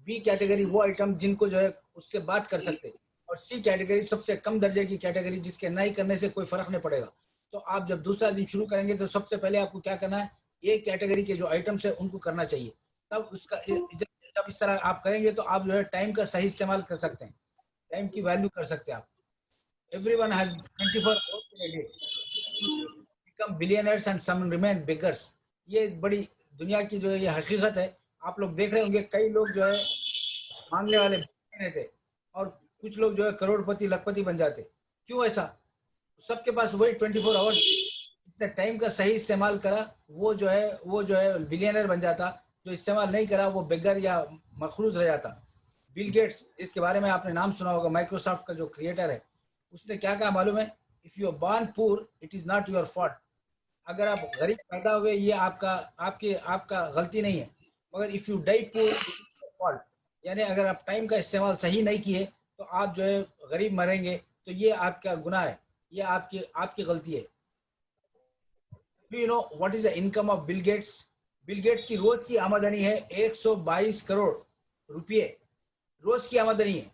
बी कैटेगरी वो आइटम जिनको जो है उससे बात कर सकते हैं, और सी कैटेगरी सबसे कम दर्जे की कैटेगरी जिसके नहीं करने से कोई फर्क नहीं पड़ेगा। तो आप जब दूसरा दिन शुरू करेंगे तो सबसे पहले आपको क्या करना है, ए कैटेगरी के जो आइटम्स है उनको करना चाहिए। तब उसका जब इस तरह आप करेंगे तो आप जो है टाइम का सही इस्तेमाल कर सकते हैं, टाइम की वैल्यू कर सकते हैं आप। Everyone has 24 hours in a day. Become billionaires and some remain beggars. ये बड़ी दुनिया की जो है ये हकीकत है। आप लोग देख रहे होंगे कई लोग जो है मांगने वाले रहते और कुछ लोग जो है करोड़पति लखपति बन जाते। क्यों ऐसा? सबके पास वही 24 आवर्स, इससे टाइम का सही इस्तेमाल करा वो जो है बिलियनर बन जाता। जो इस्तेमाल नहीं करा वो बेगर या मखरूज रह जाता। बिल गेट्स, जिसके बारे में आपने नाम सुना होगा, माइक्रोसॉफ्ट का जो क्रिएटर है, उसने क्या कहा मालूम है? If you are born poor it is not your fault. अगर आप गरीब पैदा हुए ये आपका गलती नहीं है, मगर if you die poor fault, यानी अगर आप टाइम का इस्तेमाल सही नहीं किए तो आप जो है गरीब मरेंगे, तो ये आपका गुनाह है, ये आपकी गलती है। Do you know what is the income of Bill Gates? Bill Gates की रोज की आमदनी है 122 करोड़ रुपये, रोज की आमदनी है।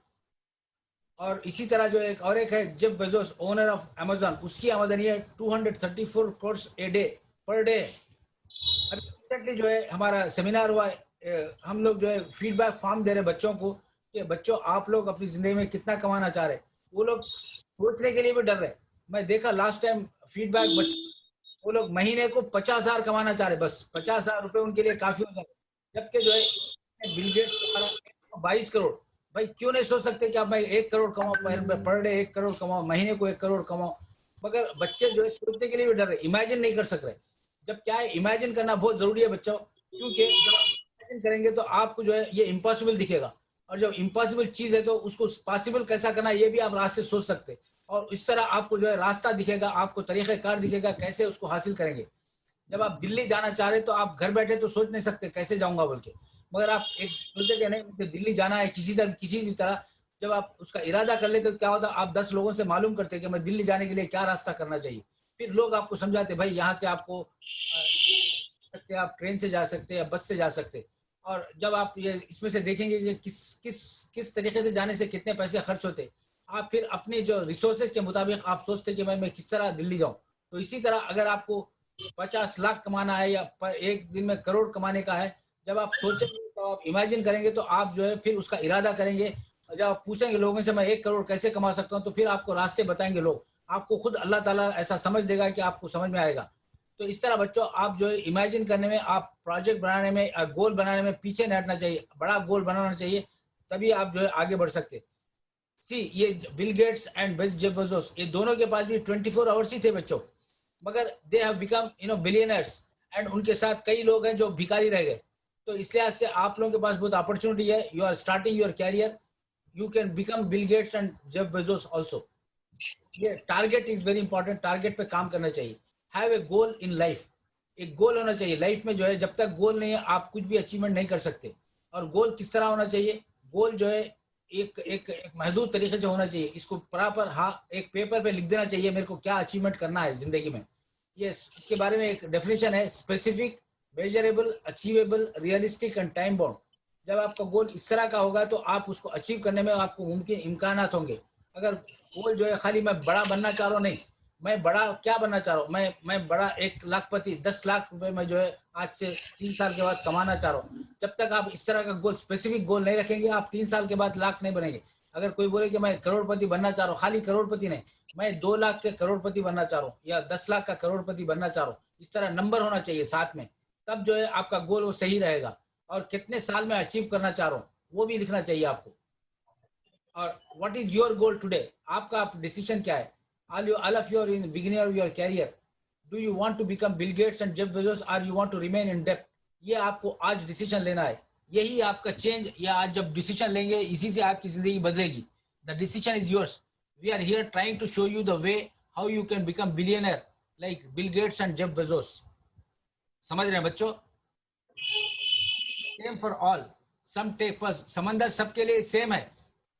और इसी तरह जो एक है Jeff Bezos, owner of Amazon, उसकी आमदनी है 234 crore a day per day. अभी रिसेंटली जो है हमारा सेमिनार हुआ, हम लोग जो है फीडबैक फॉर्म दे रहे बच्चों को कि बच्चों आप लोग अपनी जिंदगी में कितना कमाना चाह रहे। वो लोग सोचने के लिए भी डर रहे। मैं देखा लास्ट टाइम फीडबैक, वो लोग महीने को 50,000 कमाना चाह रहे, बस 50,000 रुपए उनके लिए काफी हो जाए। जबकि जो है बिल गेट्स 22 करोड़। भाई क्यों नहीं सोच सकते कि आप मैं 1 करोड़ कमाऊं पर डे, 1 करोड़ कमाऊं, महीने को 1 करोड़ कमाऊं। मगर बच्चे जो है सोचने के लिए भी डर रहे, इमेजिन नहीं कर सक रहे। जब क्या है, इमेजिन करना बहुत जरूरी है बच्चों, क्योंकि जब आप इमेजिन करेंगे तो आपको जो है ये इम्पॉसिबल दिखेगा, और जब इम्पॉसिबल चीज है तो उसको पॉसिबल कैसा करना ये भी आप रास्ते सोच सकते, और इस तरह आपको जो है रास्ता दिखेगा, आपको तरीक़ेकार दिखेगा कैसे उसको हासिल करेंगे। जब आप दिल्ली जाना चाह रहे तो आप घर बैठे तो सोच नहीं सकते कैसे जाऊंगा बोल के, मगर आप एक बोलते कि नहीं मुझे दिल्ली जाना है किसी भी तरह, जब आप उसका इरादा कर लेते तो क्या होता, आप 10 लोगों से मालूम करते कि मैं दिल्ली जाने के लिए क्या रास्ता करना चाहिए। फिर लोग आपको समझाते भाई यहाँ से आपको सकते, आप ट्रेन से जा सकते या बस से जा सकते। और जब आप ये इसमें से देखेंगे कि किस तरीके से जाने से कितने पैसे खर्च होते, आप फिर अपने जो रिसोर्सेज के मुताबिक आप सोचते कि मैं किस तरह दिल्ली जाऊं। तो इसी तरह अगर आपको 50 लाख कमाना है या एक दिन में करोड़ कमाने का है, जब आप सोचेंगे तो आप इमेजिन करेंगे तो आप जो है फिर उसका इरादा करेंगे। जब आप पूछेंगे लोगों से मैं 1 करोड़ कैसे कमा सकता हूँ, तो फिर आपको रास्ते बताएंगे लोग, आपको खुद अल्लाह ताला ऐसा समझ देगा कि आपको समझ में आएगा। तो इस तरह बच्चों आप जो है इमेजिन करने में, आप प्रोजेक्ट बनाने में, गोल बनाने में पीछे नहीं हटना चाहिए, बड़ा गोल बनाना चाहिए, तभी आप जो है आगे बढ़ सकते। सी ये bill Gates and Jeff Bezos, ये दोनों के पास भी 24 आवर्स ही थे बच्चों, मगर they have become billionaires, and उनके साथ कई लोग हैं जो भिखारी रह गए। तो इस लिहाज से आप लोगों के पास बहुत अपॉर्चुनिटी है, you are starting your career, you can become Bill Gates and Jeff Bezos also. ये target is very important, target पे काम करना चाहिए। Have a goal in life, एक गोल होना चाहिए लाइफ में। जो है जब तक गोल नहीं है आप कुछ भी अचीवमेंट नहीं कर सकते। और गोल किस तरह होना चाहिए? गोल जो है एक एक एक महदूद तरीके से होना चाहिए। इसको प्रॉपर हाँ एक पेपर पे लिख देना चाहिए मेरे को क्या अचीवमेंट करना है जिंदगी में। ये इसके बारे में एक डेफिनेशन है, specific, measurable, achievable, realistic and time bound. जब आपका गोल इस तरह का होगा तो आप उसको अचीव करने में आपको मुमकिन इम्कानात होंगे। अगर गोल जो है खाली मैं बड़ा बनना चाह रहा हूँ, नहीं, मैं बड़ा क्या बनना चाह रहा हूँ, मैं बड़ा 1 लाखपति 10 लाख रुपए में जो है आज से 3 साल के बाद कमाना चाह रहा हूँ। जब तक आप इस तरह का गोल, स्पेसिफिक गोल नहीं रखेंगे, आप 3 साल के बाद लाख नहीं बनेंगे। अगर कोई बोले कि मैं करोड़पति बनना चाह रहा हूँ, खाली करोड़पति नहीं, मैं 2 लाख के करोड़पति बनना चाह रहा हूँ या 10 लाख का करोड़पति बनना चाह रहा हूँ, इस तरह नंबर होना चाहिए साथ में, तब जो है आपका गोल वो सही रहेगा। और कितने साल में अचीव करना चाह रहा हूँ वो भी लिखना चाहिए आपको। और what is your goal today, आपका डिसीजन क्या है? all of you are in the beginning of your career, do you want to become Bill Gates and Jeff Bezos or you want to remain in debt? ये आपको आज decision लेना है। यही आपका चेंज, या आज जब डिसीजन लेंगे इसी से आपकी जिंदगी बदलेगी। The decision is yours. We are here trying to show you the way how you can become billionaire like Bill Gates and Jeff Bezos. समझ रहे हैं बच्चों? Same for all, some take पर, समंदर सबके लिए सेम है।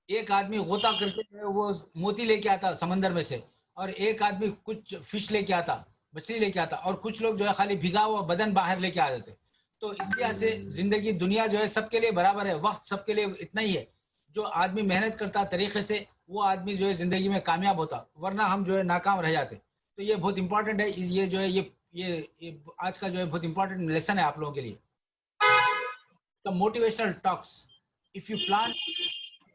एक आदमी गोता करके वो मोती लेके आता समंदर में से, और एक आदमी कुछ फिश लेके आता, मछली लेके आता, और कुछ लोग जो है खाली भिगा हुआ बदन बाहर लेके आ जाते। तो इस लिहाज से जिंदगी, दुनिया जो है सबके लिए बराबर है, वक्त सबके लिए इतना ही है। जो आदमी मेहनत करता तरीके से वो आदमी जो है जिंदगी में कामयाब होता, वरना हम जो है नाकाम रह जाते। तो ये बहुत इंपॉर्टेंट है, ये जो है ये आज का जो है बहुत इंपॉर्टेंट लेसन है आप लोगों के लिए। The motivational talks, if you plan,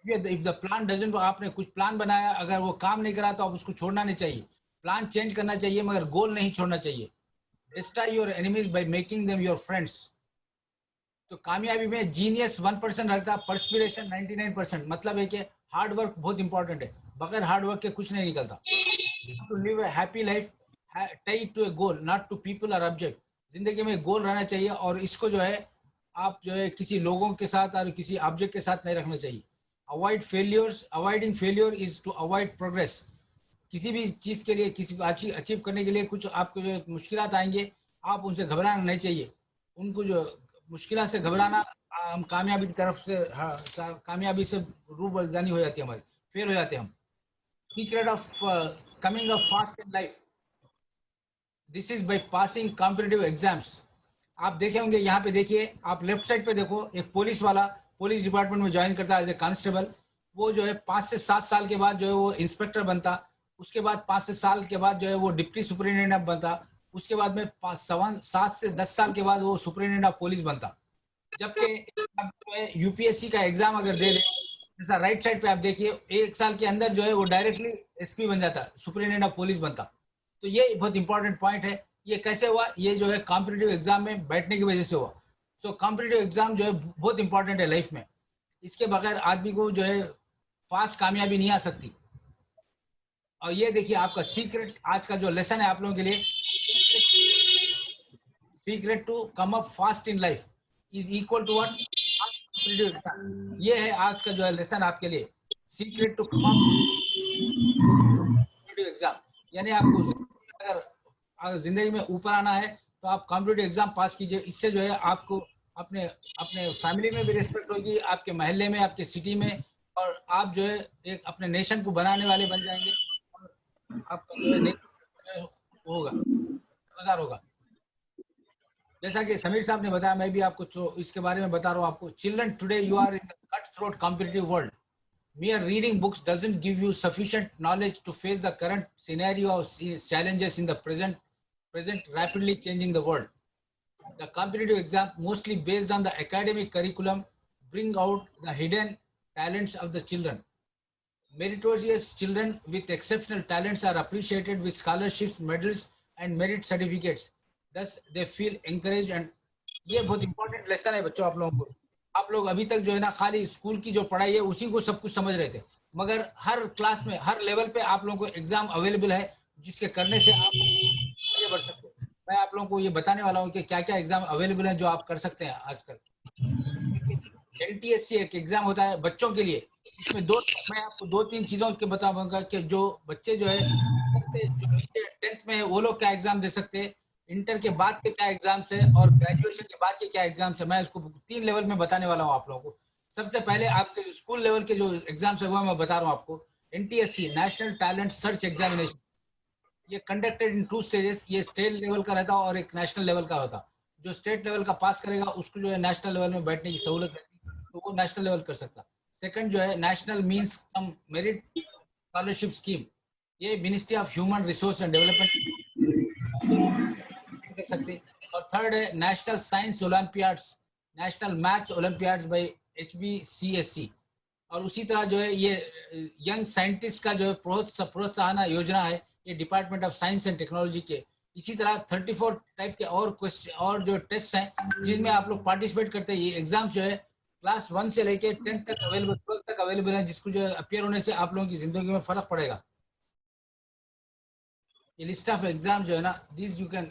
if the plan doesn't, आपने कुछ प्लान बनाया, अगर वो काम नहीं करा तो आप उसको छोड़ना नहीं चाहिए। प्लान चेंज करना चाहिए मगर गोल नहीं छोड़ना चाहिए। Destroy your enemies by making them your friends. तो कामयाबी में जीनियस 1% रहता, परस्पिरेशन 99%। मतलब है कि हार्ड वर्क बहुत इंपॉर्टेंट है, बगैर हार्ड वर्क के कुछ नहीं निकलता। To live a happy life tied to a goal, not to people or object. जिंदगी में गोल रहना चाहिए, और इसको जो है आप जो है किसी लोगों के साथ और किसी ऑब्जेक्ट के साथ नहीं रखना चाहिए। Avoid failures, avoiding failure is to avoid progress. किसी भी चीज के लिए, किसी को अचीव करने के लिए कुछ आपको जो मुश्किलात आएंगे, आप उनसे घबराना नहीं चाहिए। उनको जो मुश्किल से घबराना, हम कामयाबी की तरफ से, कामयाबी से रूबरदानी हो जाती है हमारी, फेल हो जाते हैं हम। Secret of coming up fast in life, this is by passing competitive exams. आप देखे होंगे, यहाँ पे देखिए, आप लेफ्ट साइड पे देखो, एक पुलिस वाला पुलिस डिपार्टमेंट में ज्वाइन करता है एज ए कांस्टेबल। वो जो है 5 से 7 साल के बाद जो है वो इंस्पेक्टर बनता। उसके बाद 5 से साल के बाद जो है वो डिप्टी सुपरिटेंडेंट बनता। उसके बाद में 7 से 10 साल के बाद वो सुपरिटेंडेंट ऑफ पुलिस बनता। जबकि यूपीएससी का एग्जाम अगर दे दे, जैसा राइट साइड पे आप देखिए, 1 साल के अंदर जो है वो डायरेक्टली एसपी बन जाता, सुपरिटेंडेंट ऑफ पुलिस बनता। तो ये बहुत इंपॉर्टेंट पॉइंट है। ये कैसे हुआ? ये जो है कॉम्पिटिटिव एग्जाम में बैठने की वजह से हुआ। सो कॉम्पिटिटिव एग्जाम जो है बहुत इंपॉर्टेंट है लाइफ में। इसके बगैर आदमी को जो है फास्ट कामयाबी नहीं आ सकती। और ये देखिए आपका सीक्रेट, आज का जो लेसन है आप लोगों के लिए, secret to come up fast in life is equal to what? Competitive exam. ये है आज का जो है लेसन आपके लिए, secret to come up competitive exam. यानी आपको अगर जिंदगी में ऊपर आना है तो आप कॉम्पिटिटिव एग्जाम पास कीजिए। इससे जो है आपको अपने फैमिली में भी रिस्पेक्ट होगी, आपके मोहल्ले में, आपके सिटी में, और आप जो है एक अपने नेशन को बनाने वाले बन जाएंगे, और आपका जो है होगा, बाजार होगा। जैसा कि समीर साहब ने बताया, मैं भी आपको तो इसके बारे में बता रहा हूँ आपको। Children, today you are in the cut throat competitive world. Mere reading books doesn't give you sufficient knowledge to face the current scenario of challenges in the present rapidly changing the world. The competitive exam, mostly based on the academic curriculum, bring out the hidden talents of the children. Meritorious children with exceptional talents are appreciated with scholarships, medals, and merit certificates. Thus, they feel encouraged. And ये बहुत important lesson है बच्चों आप लोगों को। आप लोग अभी तक जो है ना खाली स्कूल की जो पढ़ाई है उसी को सब कुछ समझ रहे थे, मगर हर क्लास में, हर लेवल पे आप लोगों को एग्जाम अवेलेबल है, जिसके करने से आप आगे बढ़ सकते हैं। मैं आप लोगों को ये बताने वाला हूँ कि क्या क्या एग्जाम अवेलेबल है जो आप कर सकते हैं आजकल। NTSC एक एग्जाम होता है बच्चों के लिए। इसमें मैं आपको 2-3 चीजों के बताऊंगा कि जो बच्चे जो है जो नीचे 10th में है वो लोग क्या एग्जाम दे सकते हैं, इंटर के बाद के क्या एग्जाम्स है, और ग्रेजुएशन के बाद के क्या एग्जाम्स है। मैं इसको 3 लेवल में बताने वाला हूँ आप लोगों को। सबसे पहले आपके स्कूल लेवल के जो एग्जाम्स है वो मैं बता रहा हूँ आपको। NTSC national talent search examination, ये कंडक्टेड इन 2 स्टेजेस। ये स्टेट लेवल का रहता है और एक नेशनल लेवल का होता। जो स्टेट लेवल का पास करेगा उसको जो है नेशनल लेवल में बैठने की सहूलत रहती है, तो वो नेशनल लेवल कर सकता। सेकंड जो है national means cum merit scholarship scheme, ये ministry of human resource and development कर सकते। और थर्ड है national science Olympiads, national maths Olympiads by HBCSC। और उसी तरह जो है ये यंग साइंटिस्ट का जो है प्रोत्साहन योजना है, ये department of science and technology के। इसी तरह 34 टाइप के और क्वेश्चन और जो टेस्ट हैं जिनमें आप लोग पार्टिसिपेट करते हैं। ये एग्जाम जो है क्लास 1 से लेके 10th तक अवेलेबल, 12th तक अवेलेबल है, जिसको जो है अपियर होने से आप लोगों की जिंदगी में फर्क पड़ेगा। ये लिस्ट ऑफ एग्जाम जो है ना, this you can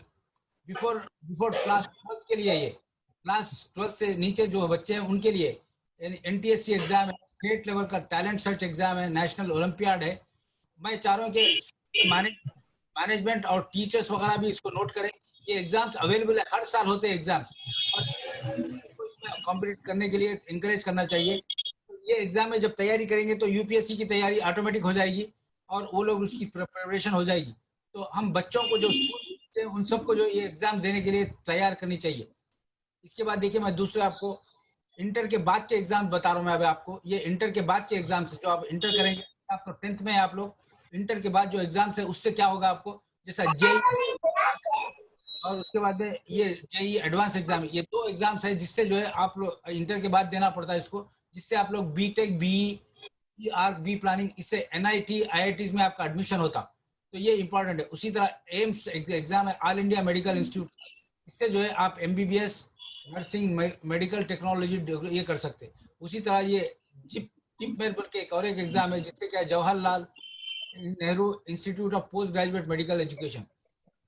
before class 12th के लिए, ये क्लास 12th से नीचे जो बच्चे हैं उनके लिए NTSC एग्जाम है, स्टेट लेवल का टैलेंट सर्च एग्जाम है, नेशनल ओलंपियाड है। मैं चाह रहा हूँ कि मैनेजमेंट और टीचर्स वगैरह भी इसको नोट करें। ये एग्जाम्स अवेलेबल है, हर साल होते हैं एग्जाम्स, और इसमें कॉम्पिटिट करने के लिए इंकरेज करना चाहिए। ये एग्जाम में जब तैयारी करेंगे तो UPSC की तैयारी ऑटोमेटिक हो जाएगी और वो लोग उसकी प्रिपरेशन हो जाएगी। तो हम बच्चों को जो स्कूल उन सबको जो ये एग्जाम देने के लिए तैयार करनी चाहिए। इसके बाद देखिए, मैं दूसरे आपको इंटर के बाद के एग्जाम बता रहा हूँ। मैं अभी आपको ये इंटर के बाद के एग्जाम से, जो आप इंटर करेंगे, आप तो 10th में आप लोग इंटर के बाद जो एग्जाम्स है उससे क्या होगा आपको, जैसा JEE और उसके बाद ये JEE एडवांस एग्जाम, ये 2 एग्जाम्स है जिससे जो है आप लोग इंटर के बाद देना पड़ता है इसको, जिससे आप लोग BTech, BE, बी प्लानिंग, इससे NIT, IITs में आपका एडमिशन होता। तो ये इंपॉर्टेंट है। उसी तरह एम्स एग्जाम है, ऑल इंडिया मेडिकल इंस्टीट्यूट, इससे जो है आप MBBS, नर्सिंग, मेडिकल टेक्नोलॉजी ये कर सकते। उसी तरह ये चिप मेल के एक एग्जाम है, जिससे क्या Jawaharlal Nehru institute of post graduate medical education.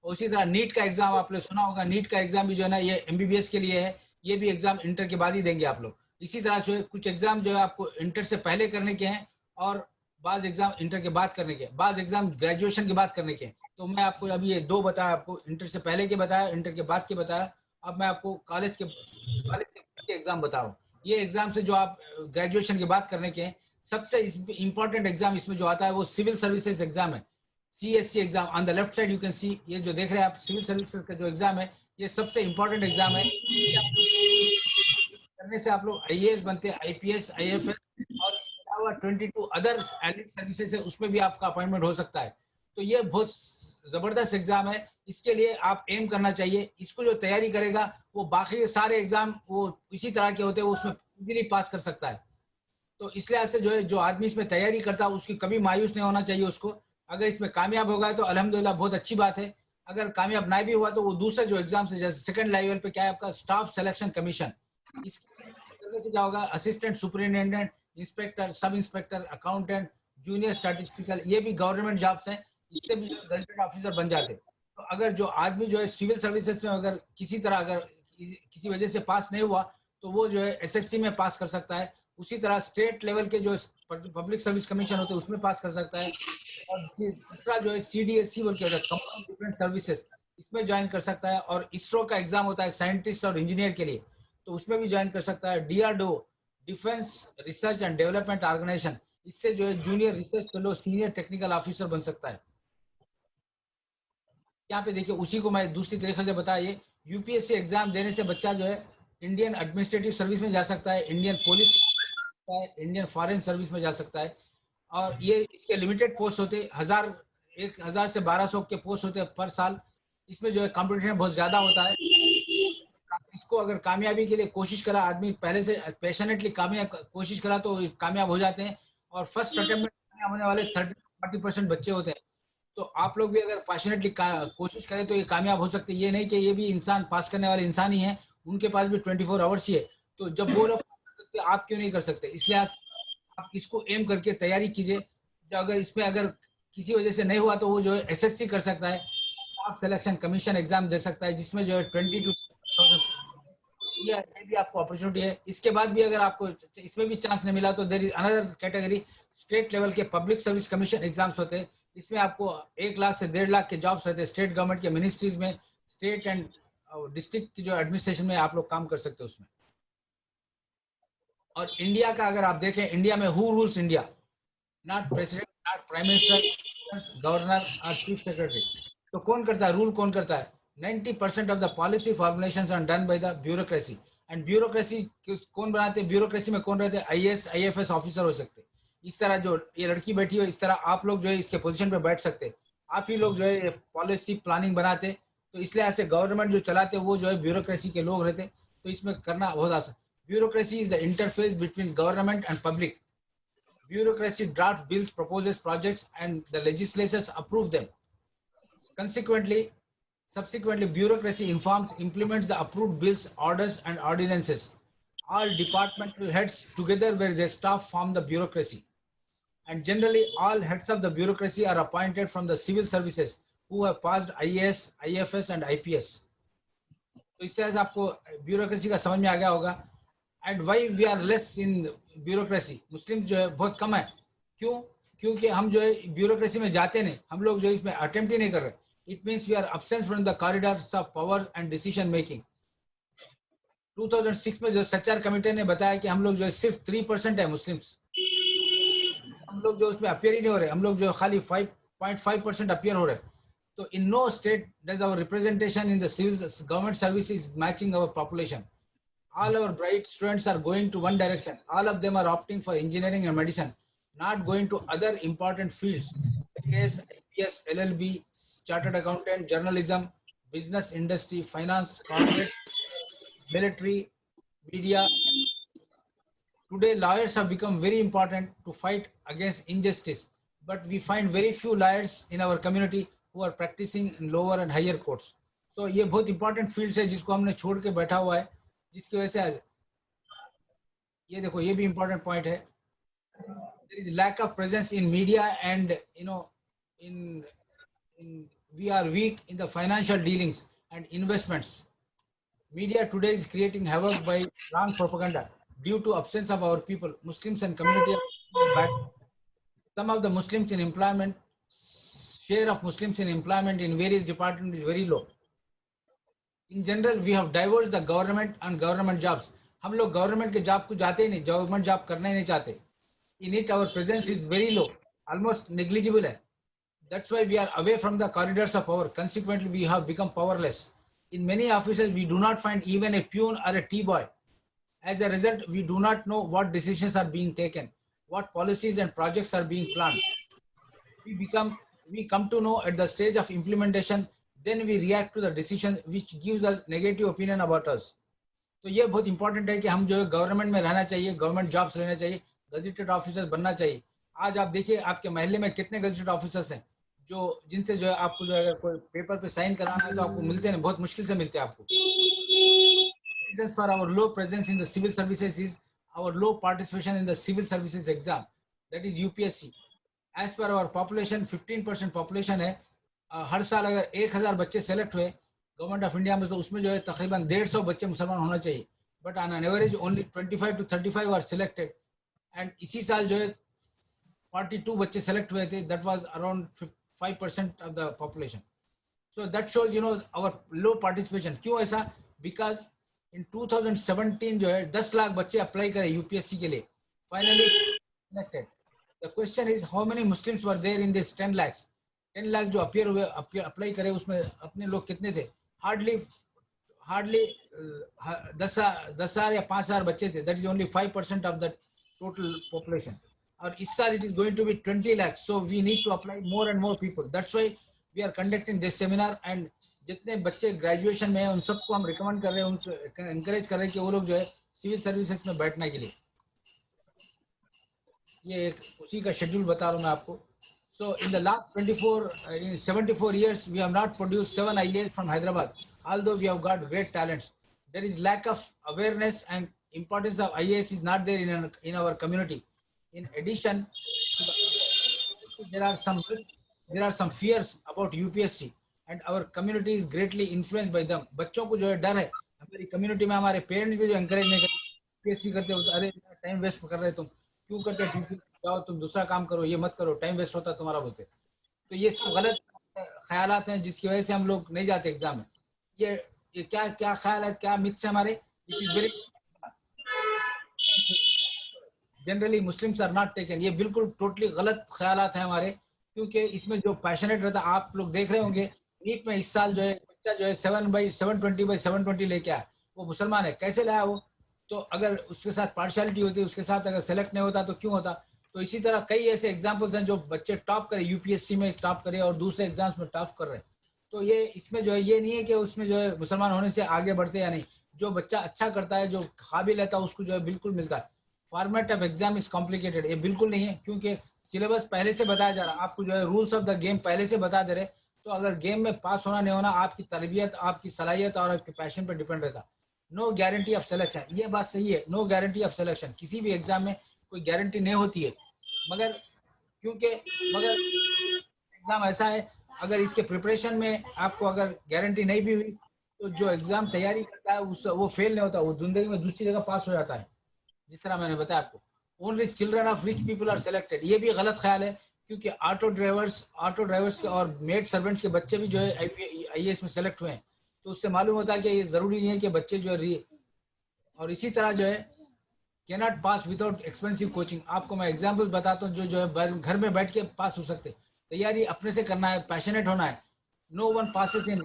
उसी तरह नीट का एग्जाम आपने सुना होगा, नीट का एग्जाम भी जो है ना ये MBBS के लिए है, ये भी एग्जाम इंटर के बाद ही देंगे आप लोग। इसी तरह से कुछ एग्जाम जो है आपको इंटर से पहले करने के हैं और बाज एग्जाम इंटर के बाद करने के, बाज एग्जाम ग्रेजुएशन के बाद करने के। तो मैं आपको अभी ये 2 बताया, आपको इंटर से पहले के बताया, इंटर के बाद के बताया। अब मैं आपको कॉलेज के एग्जाम बता रहा हूँ। ये एग्जाम से जो आप ग्रेजुएशन के बाद करने के हैं, सबसे इंपॉर्टेंट एग्जाम इसमें जो आता है वो सिविल सर्विसेज एग्जाम है, CSC exam. On the left side you can सी, ये जो देख रहे हैं आप सिविल सर्विसेज का जो एग्जाम है, ये सबसे इंपॉर्टेंट एग्जाम है। करने से आप लोग IAS बनते हैं, IPS, IFS, और इसके अलावा 22 अदर एलिट सर्विसेज है, उसमें भी आपका अपॉइंटमेंट हो सकता है। तो ये बहुत जबरदस्त एग्जाम है, इसके लिए आप एम करना चाहिए। इसको जो तैयारी करेगा वो बाकी सारे एग्जाम वो इसी तरह के होते हैं, वो उसमें इजीली पास कर सकता है। तो इसलिए से जो है, जो आदमी इसमें तैयारी करता है उसकी कभी मायूस नहीं होना चाहिए उसको। अगर इसमें कामयाब होगा तो अल्हम्दुलिल्लाह बहुत अच्छी बात है। अगर कामयाब ना भी हुआ तो वो दूसरे जो एग्जाम से, जैसे सेकंड लेवल पे क्या है आपका स्टाफ सिलेक्शन कमीशन, इसके से क्या होगा, assistant superintendent, inspector, sub inspector, accountant, junior statistical, ये भी गवर्नमेंट जॉब्स हैं, इससे भी गजेटेड ऑफिसर बन जाते। तो अगर जो आदमी जो है सिविल सर्विसेज में अगर किसी तरह अगर किसी वजह से पास नहीं हुआ तो वो जो है SSC में पास कर सकता है। उसी तरह स्टेट लेवल के जो पब्लिक सर्विस कमीशन होते हैं उसमें पास कर सकता है। और दूसरा जो है CDSC बोल के होता है, कंबाइंड डिफेंस सर्विसेज, इसमें ज्वाइन कर सकता है। और ISRO का एग्जाम होता है साइंटिस्ट और इंजीनियर के लिए, तो उसमें भी ज्वाइन कर सकता है। DRDO, defence research and development organisation, इससे जो है junior research fellow, senior technical officer बन सकता है। यहाँ पे देखिए, उसी को मैं दूसरी तरीके से बताया, UPSC एग्जाम देने से बच्चा जो है इंडियन एडमिनिस्ट्रेटिव सर्विस में जा सकता है, Indian police, Indian foreign service में जा सकता है। और ये इसके लिमिटेड पोस्ट होते हैं, 1000 से 1200 के पोस्ट होते हैं पर साल। इसमें जो है कंपटीशन बहुत ज्यादा होता है। इसको अगर कामयाबी के लिए कोशिश करा आदमी, पहले से पैशनेटली कोशिश करा तो कामयाब हो जाते हैं। और फर्स्ट अटेम्प्ट में कामयाब होने वाले 30-40% बच्चे होते हैं। तो आप लोग भी अगर पैशनेटली कोशिश करें तो ये कामयाब हो सकते हैं। ये नहीं कि ये भी इंसान पास करने वाले इंसान ही है, उनके पास भी 24 आवर्स ही है। तो जब वो लोग कर सकते, आप क्यों नहीं कर सकते? इसलिए आप इसको एम करके तैयारी कीजिए। जो अगर इसमें अगर किसी वजह से नहीं हुआ तो वो जो है SSC कर सकता है, स्टाफ सिलेक्शन कमीशन एग्जाम दे सकता है, जिसमें जो है 22,000 ये भी आपको अपॉर्चुनिटी है। इसके बाद भी अगर आपको इसमें भी चांस नहीं मिला तो there is another category, state level के पब्लिक सर्विस कमीशन एग्जाम्स होते हैं। इसमें आपको 1 लाख से 1.5 लाख के जॉब्स रहते हैं स्टेट गवर्नमेंट के मिनिस्ट्रीज में, स्टेट एंड डिस्ट्रिक्ट की जो एडमिनिस्ट्रेशन में आप लोग काम कर सकते हो उसमें। और इंडिया का अगर आप देखें, इंडिया में who rules India? Not president, not prime minister, governor और चीफ सेक्रेटरी। तो कौन करता है रूल? कौन करता है? 90% of the policy formulations are done by the bureaucracy. And bureaucracy कौन बनाते हैं? ब्यूरोक्रेसी में कौन रहते हैं? आईएएस आईएफएस ऑफिसर हो सकते हैं। इस तरह जो ये लड़की बैठी हो, इस तरह आप लोग जो है इसके पोजीशन पे बैठ सकते हैं। आप ही लोग जो है पॉलिसी प्लानिंग बनाते। तो इसलिए ऐसे गवर्नमेंट जो चलाते वो जो है ब्यूरोक्रेसी के लोग रहते। तो इसमें करना बहुत आसान। Bureaucracy is the interface between government and public. Bureaucracy drafts bills, proposes projects, and the legislators approve them. Subsequently, bureaucracy informs, implements the approved bills, orders, and ordinances. All departmental heads together with their staff form the bureaucracy. And generally, all heads of the bureaucracy are appointed from the civil services who have passed IAS, IFS, and IPS. तो इस तरह से आपको bureaucracy का समझ में आ गया होगा। And why we are less in bureaucracy? Muslim जो है बहुत कम है। क्यों? क्योंकि हम जो है ब्यूरोक्रेसी में जाते नहीं, हम लोग जो है इसमें अटेम्प्ट ही नहीं कर रहे। It means we are absent from the corridors of power and decision making. 2006 में जो सच्चार कमेटी ने बताया कि हम लोग जो है सिर्फ 3% है मुस्लिम्स, हम लोग जो उसमें अपियर ही नहीं हो रहे, हम लोग जो खाली 5.5% अपियर हो रहे। तो in no state does our representation in the civil government service is matching our population. All our bright students are going to one direction. All of them are opting for engineering and medicine, not going to other important fields. IAS, IPS, LLB, chartered accountant, journalism, business, industry, finance, corporate, military, media. Today, lawyers have become very important to fight against injustice, but we find very few lawyers in our community who are practicing in lower and higher courts. So ये बहुत important fields है जिसको हमने छोड़ के बैठा हुआ है, जिसकी वजह से ये देखो ये भी important point है. There is lack of presence in media, and you know, in we are weak in the financial dealings and investments. Media today is creating havoc by wrong propaganda due to absence of our people. Muslims and community are back. Some of the Muslims in employment, share of Muslims in employment in various departments is very low. In general, we have diverged the government and government jobs. हम लोग government के job को जाते ही नहीं, government job करना ही नहीं चाहते. In it, our presence is very low, almost negligible है. That's why we are away from the corridors of power. Consequently, we have become powerless. In many offices, we do not find even a peon or a tea boy. As a result, we do not know what decisions are being taken, what policies and projects are being planned. We come to know at the stage of implementation, then we react to the decision which gives us negative opinion about us. तो ये बहुत important है कि हम जो है government में रहना चाहिए, गवर्नमेंट जॉब्स लेना चाहिए, गजेटेड ऑफिसर्स बनना चाहिए. आज आप देखिए आपके महल्ले में कितने गजेटेड ऑफिसर्स हैं जो जिनसे जो है आपको जो अगर कोई पेपर पे साइन कराना है तो आपको मिलते हैं, बहुत मुश्किल से मिलते हैं आपको. Reasons for our low presence in the civil services is our low participation in the civil services exam, that is UPSC. As per our population, 15% population है. हर साल अगर 1000 बच्चे सेलेक्ट हुए गवर्नमेंट ऑफ इंडिया में तो उसमें जो है तकरीबन 150 बच्चे मुसलमान होना चाहिए. But on an average only 25 to 35 are selected. And इसी साल जो है 42 बच्चे सेलेक्ट हुए थे. That was around 5% of the population. So that shows our low participation. क्यों ऐसा? बिकॉज इन 2017 जो है 10 लाख बच्चे अप्लाई करे यूपीएससी के लिए, finally selected. The question is how many Muslims were there in this 10 lakhs. 10 lakh जो अपियर हुए अप्लाई करे उसमें अपने लोग कितने थे? हार्डली 10,000 या 5,000 बच्चे थे. That is only 5% of the total population. और इस साल it is going to be 20 lakhs. So we need to apply more and more people. That's why we are conducting this seminar. And जितने बच्चे graduation में हैं उन सबको हम रिकमेंड कर रहे हैं, उनको एनकरेज कर रहे हैं कि वो लोग जो है सिविल सर्विसेज में बैठने के लिए. ये एक उसी का शेड्यूल बता रहा हूँ मैं आपको. So in the last 74 years, we have not produced 7 IAs from Hyderabad, although we have got great talents. There is lack of awareness and importance of IAS is not there in our community. In addition, there are some fears about UPSC, and our community is greatly influenced by them. बच्चों को जो है डर है. हमारी community में हमारे parents भी जो encourage नहीं करते, UPSC करते हो तो अरे टाइम वेस्ट कर रहे तुम, क्यों करते हो, जाओ तुम दूसरा काम करो, ये मत करो, टाइम वेस्ट होता तुम्हारा बोलते. तो ये सब गलत ख्यालात हैं जिसकी वजह से हम लोग नहीं जाते एग्जाम में. ये क्या ख्याल है, क्या मिथ्स है हमारे? It is very generally Muslims are not taken. ये बिल्कुल टोटली गलत ख्यालात हैं हमारे, क्योंकि इसमें जो पैशनेट रहता, आप लोग देख रहे होंगे नीट में इस साल जो है बच्चा जो है 7/720 लेके आया, वो मुसलमान है, कैसे लाया वो? तो अगर उसके साथ पार्शियलिटी होती, उसके साथ अगर सेलेक्ट नहीं होता तो क्यों होता? तो इसी तरह कई ऐसे एग्जाम्पल्स हैं जो बच्चे टॉप करे, यूपीएससी में टॉप करे और दूसरे एग्जाम्स में टॉप कर रहे हैं। तो ये इसमें जो है ये नहीं है कि उसमें जो है मुसलमान होने से आगे बढ़ते या नहीं, जो बच्चा अच्छा करता है, जो काबिल रहता है, उसको जो है बिल्कुल मिलता है। Format of exam is complicated, ये बिल्कुल नहीं है, क्योंकि सिलेबस पहले से बताया जा रहा है, आपको जो है रूल्स ऑफ द गेम पहले से बता दे रहे। तो अगर गेम में पास होना नहीं होना आपकी तरबियत, आपकी सलाहियत और आपके पैशन पर डिपेंड रहता। नो गारंटी ऑफ सिलेक्शन, ये बात सही है, नो गारंटी ऑफ सिलेक्शन, किसी भी एग्जाम में कोई गारंटी नहीं होती है। मगर एग्जाम ऐसा है, अगर इसके प्रिपरेशन में आपको अगर गारंटी नहीं भी हुई तो जो एग्जाम तैयारी करता है वो फेल नहीं होता, वो जिंदगी में दूसरी जगह पास हो जाता है। जिस तरह मैंने बताया आपको, only children of rich people are selected, ये भी गलत ख्याल है, क्योंकि ऑटो ड्राइवर्स के और मेड सर्वेंट्स के बच्चे भी जो है IAS में सेलेक्ट हुए हैं। तो उससे मालूम होता है कि ये जरूरी नहीं है कि बच्चे जो है, और इसी तरह जो है can not pass without expensive coaching. आपको मैं एग्जाम्पल बताता हूँ जो है घर में बैठ के पास हो सकते। तैयारी अपने से करना है, पैशनेट होना है। No one passes in